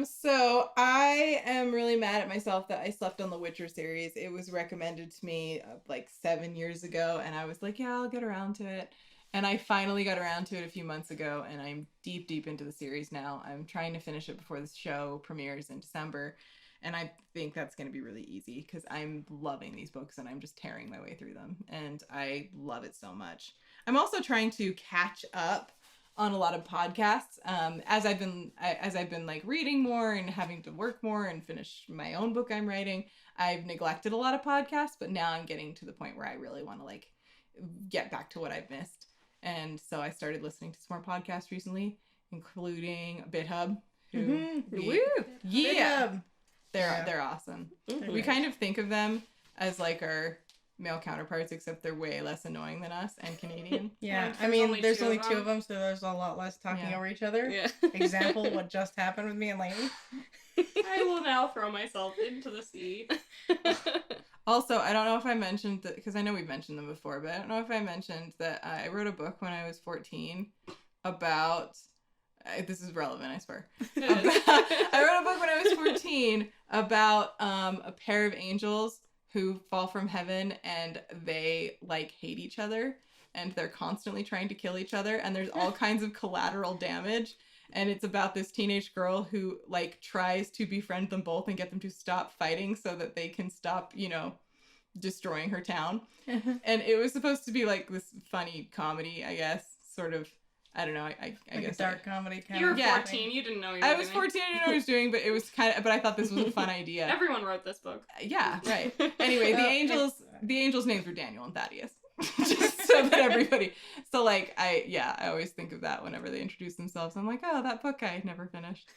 So I am really mad at myself that I slept on the Witcher series. It was recommended to me like 7 years ago, and I was like, yeah, I'll get around to it. And I finally got around to it a few months ago, and I'm deep into the series now. I'm trying to finish it before the show premieres in December, and I think that's going to be really easy because I'm loving these books and I'm just tearing my way through them, and I love it so much. I'm also trying to catch up on a lot of podcasts as I've been like reading more and having to work more and finish my own book I'm writing. I've neglected a lot of podcasts, but now I'm getting to the point where I really want to like get back to what I've missed. And so I started listening to some more podcasts recently, including BitHub. Yeah, they're awesome. Mhm. We kind of think of them as like our male counterparts, except they're way less annoying than us and Canadian. Yeah, And I mean, only there's two only of two them. of them, so there's a lot less talking Yeah. over each other. Yeah. Example, what just happened with me and Lainey. I will now throw myself into the sea. Also, I don't know if I mentioned that, because I know we've mentioned them before, but I don't know if I mentioned that I wrote a book when I was 14 about, this is relevant, I swear. I wrote a book when I was 14 about a pair of angels who fall from heaven, and they like hate each other, and they're constantly trying to kill each other, and there's all kinds of collateral damage. And it's about this teenage girl who like tries to befriend them both and get them to stop fighting so that they can stop, destroying her town. And it was supposed to be like this funny comedy, I guess, sort of. I don't know. I Like guess a dark comedy kind You were of. Yeah. 14. You didn't know you were I was doing. 14. I didn't know what I was doing, but it was but I thought this was a fun idea. Everyone wrote this book. Yeah, right. Anyway, Well, the angels' names were Daniel and Thaddeus. Just so that everybody. So like I always think of that whenever they introduce themselves. I'm like, oh, that book I never finished.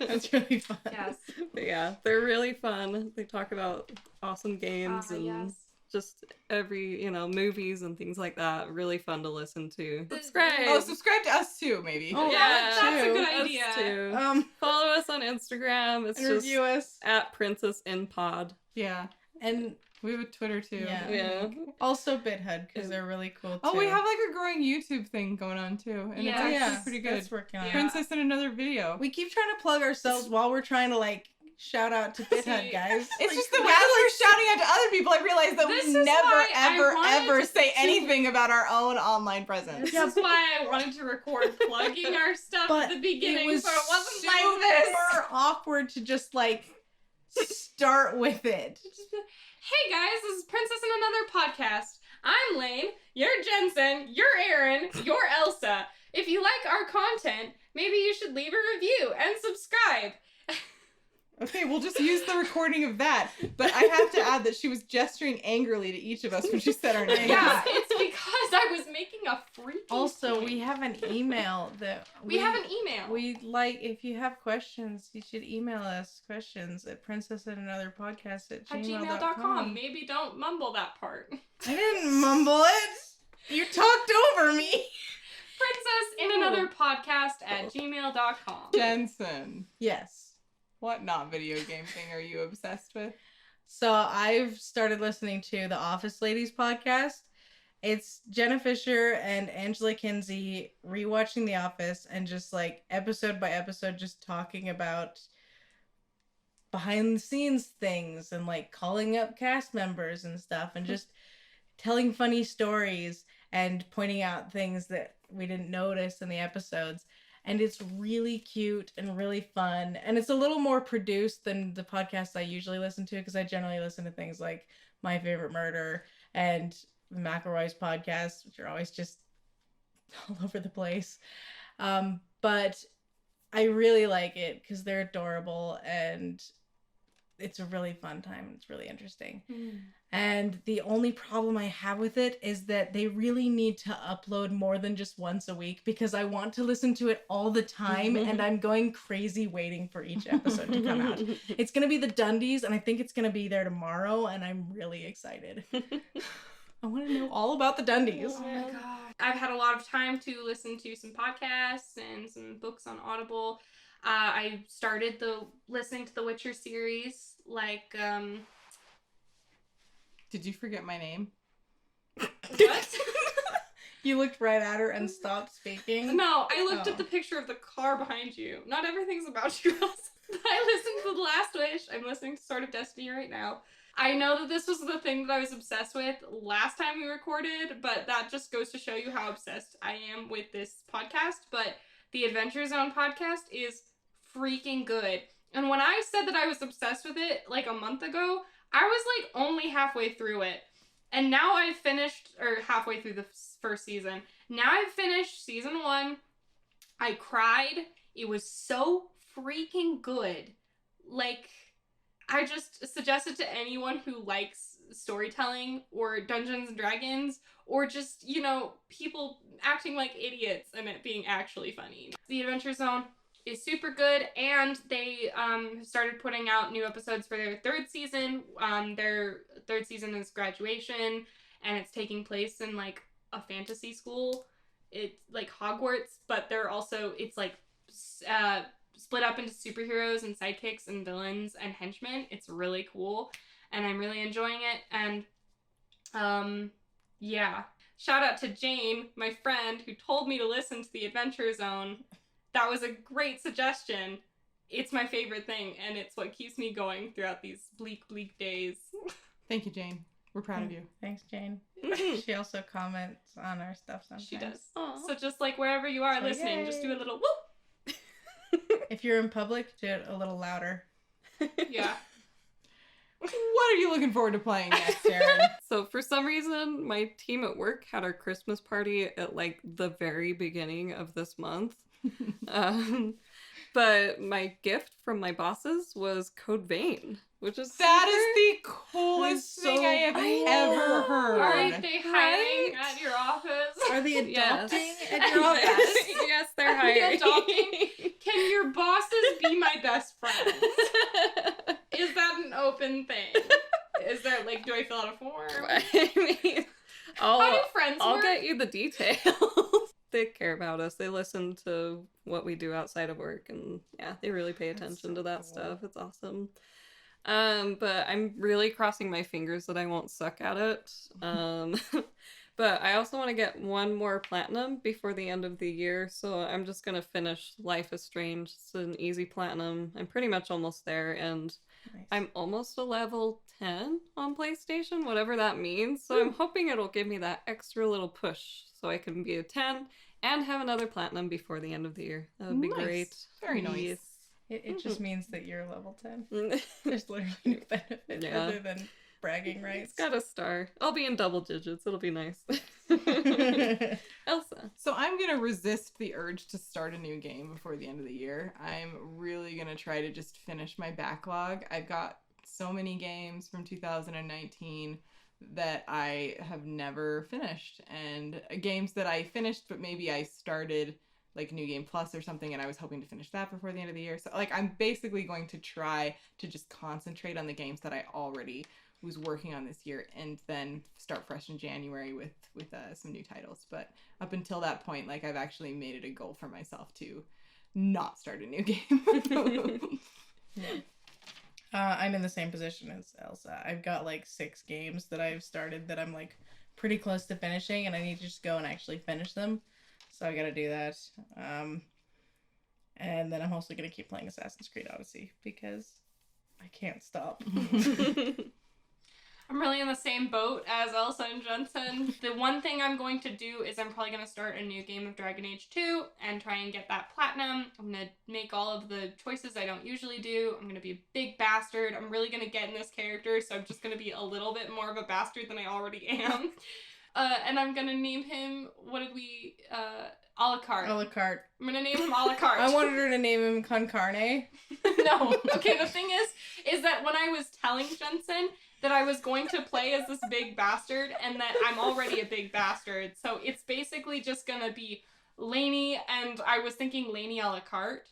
That's really fun. Yes. But yeah, they're really fun. They talk about awesome games and Yes. just every, movies and things like that. Really fun to listen to. Subscribe. Oh, subscribe to us too, maybe. Oh, Yeah, that's a good us idea. too. Follow us on Instagram. It's And just review us. at Princess in Pod. Yeah. And We have a Twitter too. Yeah. Yeah. also BitHub, because they're really cool too. Oh, we have like a growing YouTube thing going on too, and Yeah. it's actually yeah, pretty good. That's working on. Yeah. Princess in another video. We keep trying to plug ourselves while we're trying to like shout out to BitHub, See, guys. It's Like, just that as we're shouting out to other people, I realize that This we is never, why I ever, wanted ever to- say anything about our own online presence. This is why I wanted to record plugging our stuff But at the beginning, it was so it wasn't like this. super awkward to just like start with it. Just be like, hey guys, this is Princess in Another Podcast. I'm Lane, you're Jensen, you're Aaron, you're Elsa. If you like our content, maybe you should leave a review and subscribe. Okay, we'll just use the recording of that. But I have to add that she was gesturing angrily to each of us when she said our names. Yeah, it's because I was making a freaking Also, point. we have an email that We have an email. We like if you have questions, you should email us questions at princessandanotherpodcast at @gmail.com. gmail.com. Maybe don't mumble that part. I didn't mumble it. You talked over me. Princess in Another Podcast at gmail.com. Jensen, Yes. what not video game thing are you obsessed with? So I've started listening to the Office Ladies podcast. It's Jenna Fisher and Angela Kinsey rewatching The Office and just like episode by episode just talking about behind the scenes things and like calling up cast members and stuff and just telling funny stories and pointing out things that we didn't notice in the episodes. And it's really cute and really fun. And it's a little more produced than the podcasts I usually listen to, because I generally listen to things like My Favorite Murder and McElroy's podcast, which are always just all over the place. But I really like it because they're adorable and it's a really fun time. It's really interesting. And the only problem I have with it is that they really need to upload more than just once a week, because I want to listen to it all the time and I'm going crazy waiting for each episode to come out. It's going to be the Dundies and I think it's going to be there tomorrow and I'm really excited. I want to know all about the Dundies. Oh my god. I've had a lot of time to listen to some podcasts and some books on Audible. I started listening to the Witcher series, like, Did you forget my name? what? You looked right at her and stopped speaking. No, I looked at the picture of the car behind you. Not everything's about you, Elsa. I listened to The Last Wish. I'm listening to Sword of Destiny right now. I know that this was the thing that I was obsessed with last time we recorded, but that just goes to show you how obsessed I am with this podcast. But the Adventure Zone podcast is freaking good. And when I said that I was obsessed with it like a month ago, I was like only halfway through it. And now I've finished, or halfway through the first season. Now I've finished season 1. I cried. It was so freaking good. Like, I just suggest it to anyone who likes storytelling or Dungeons and Dragons, or just, you know, people acting like idiots and it being actually funny. The Adventure Zone is super good, and they started putting out new episodes for their 3rd season. Their 3rd season is Graduation, and it's taking place in like a fantasy school. It's like Hogwarts, but it's like split up into superheroes and sidekicks and villains and henchmen. It's really cool, and I'm really enjoying it. And yeah, shout out to Jane, my friend, who told me to listen to the Adventure Zone. That was a great suggestion. It's my favorite thing, and it's what keeps me going throughout these bleak days. Thank you, Jane. We're proud of you. Thanks, Jane. She also comments on our stuff sometimes. She does. Aww. So just like wherever you are So listening, yay. just do a little whoop. If you're in public, do it a little louder. Yeah. What are you looking forward to playing next, Erin? So for some reason, my team at work had our Christmas party at like the very beginning of this month. But my gift from my bosses was Code Vein, which is That is the coolest so thing I have cool. ever heard. Aren't they hiring Right? at your office? Are they Yes. adopting at your office? Yes, they're Are they hiring. adopting? Can your bosses be my best friends? Is that an open thing? Is there, like, do I fill out a form? I mean, How do friends I'll work? get you the details. They care about us. They listen to what we do outside of work, and yeah, they really pay attention so to that cool. stuff. It's awesome. But I'm really crossing my fingers that I won't suck at it. But I also want to get one more platinum before the end of the year, so I'm just gonna finish Life is Strange. It's an easy platinum. I'm pretty much almost there, and Nice. I'm almost a level 10 on PlayStation, whatever that means. So I'm hoping it'll give me that extra little push so I can be a 10 and have another platinum before the end of the year. That would be Nice. great. Very nice. Yes. It just means that you're level 10. There's literally no benefit Yeah. other than bragging rights. It's got a star. I'll be in double digits. It'll be nice. Elsa. So I'm going to resist the urge to start a new game before the end of the year. I'm really going to try to just finish my backlog. I've got so many games from 2019 that I have never finished, and games that I finished but maybe I started like New Game Plus or something and I was hoping to finish that before the end of the year. So like I'm basically going to try to just concentrate on the games that I already was working on this year and then start fresh in January with some new titles. But up until that point, like I've actually made it a goal for myself to not start a new game. Yeah. I'm in the same position as Elsa. I've got like 6 games that I've started that I'm like pretty close to finishing, and I need to just go and actually finish them. So I gotta do that. And then I'm also gonna keep playing Assassin's Creed Odyssey because I can't stop. I'm really in the same boat as Elsa and Jensen. The one thing I'm going to do is I'm probably going to start a new game of Dragon Age 2 and try and get that platinum. I'm going to make all of the choices I don't usually do. I'm going to be a big bastard. I'm really going to get in this character, so I'm just going to be a little bit more of a bastard than I already am. And I'm going to name him, what did we, a la carte. A la carte. I'm going to name him a la carte. I wanted her to name him Con Carne. No. Okay, the thing is that when I was telling Jensen that I was going to play as this big bastard and that I'm already a big bastard, so it's basically just gonna be Lainey, and I was thinking Lainey a la carte.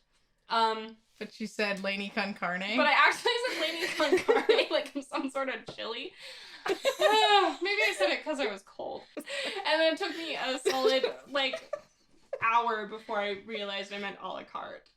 But she said Lainey Con Carne. But I actually said Lainey con carne, like I'm some sort of chili. Maybe I said it because I was cold. And then it took me a solid, hour before I realized I meant a la carte.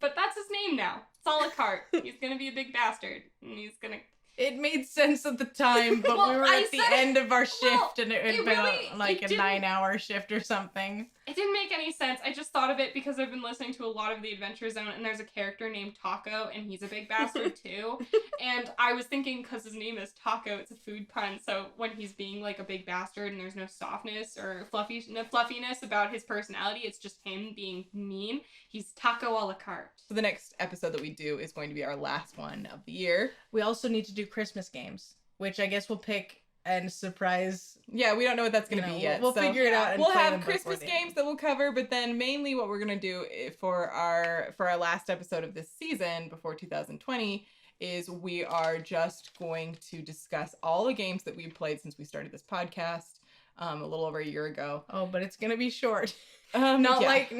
But that's his name now. It's a la carte. He's gonna be a big bastard. And he's gonna... It made sense at the time, but Well, we were I at the said end of our shift, and it had it been really- a it didn't- 9-hour shift or something. It didn't make any sense. I just thought of it because I've been listening to a lot of the Adventure Zone, and there's a character named Taco, and he's a big bastard too. And I was thinking, because his name is Taco, it's a food pun, so when he's being like a big bastard and there's no softness or fluffiness about his personality, it's just him being mean. He's Taco a la carte. So the next episode that we do is going to be our last one of the year. We also need to do Christmas games, which I guess we'll pick and surprise. Yeah, we don't know what that's going to be yet. We'll so figure it out. And we'll play have them before Christmas the games end. that we'll cover, but then mainly what we're going to do for our last episode of this season before 2020 is we are just going to discuss all the games that we've played since we started this podcast a little over a year ago. Oh, but it's gonna be short. Not Not like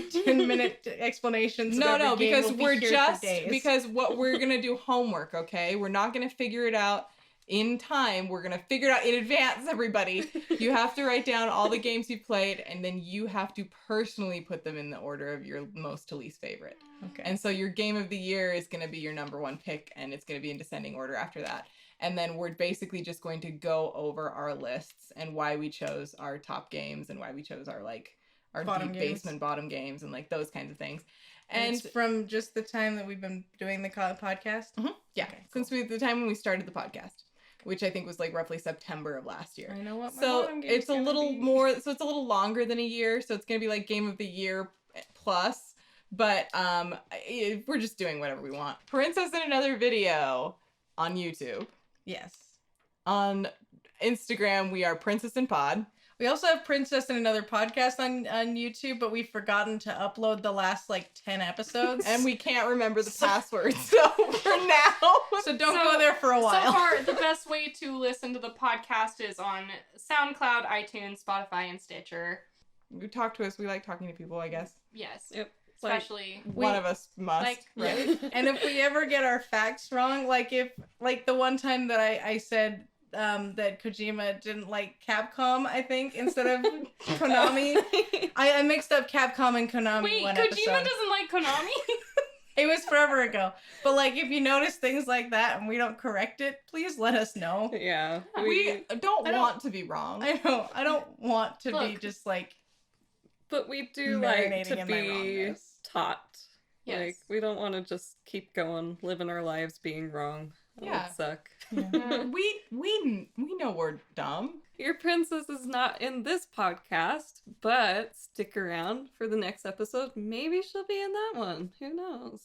10-minute explanations. of every game. because We'll be we're here for just days. because what we're gonna do homework, okay? We're not gonna figure it out in time. We're gonna figure it out in advance, everybody. You have to write down all the games you played, and then you have to personally put them in the order of your most to least favorite. Okay. And so your game of the year is gonna be your number one pick, and it's gonna be in descending order after that. And then we're basically just going to go over our lists and why we chose our top games and why we chose our Bottom deep games. basement bottom games and those kinds of things. And And it's from just the time that we've been doing the podcast. yeah, Okay, since the time when we started the podcast, which I think was roughly September of last year. I know what my So bottom game's it's a gonna little be. more, so it's a little longer than a year. So it's going to be game of the year plus, but we're just doing whatever we want. Princess in Another Video on YouTube. Yes. On Instagram, we are Princess and Pod. We also have Princess and Another Podcast on YouTube, but we've forgotten to upload the last 10 episodes. And we can't remember the password. So for now. So don't go there for a while. So far, the best way to listen to the podcast is on SoundCloud, iTunes, Spotify, and Stitcher. You talk to us. We like talking to people, I guess. Yes. Yep. Especially... One of us must, right? And if we ever get our facts wrong, if the one time that I said that Kojima didn't like Capcom, I think, instead of Konami. I mixed up Capcom and Konami Wait, one Kojima episode. doesn't like Konami? It was forever ago. But if you notice things like that and we don't correct it, please let us know. Yeah. We don't I don't- want to be wrong. I don't want to be Look. just But we do marinating like to in my be wrongness. taught. Yes. We don't want to just keep going, living our lives being wrong. That Yeah. would suck. We know we're dumb. Your princess is not in this podcast, but stick around for the next episode. Maybe she'll be in that one. Who knows?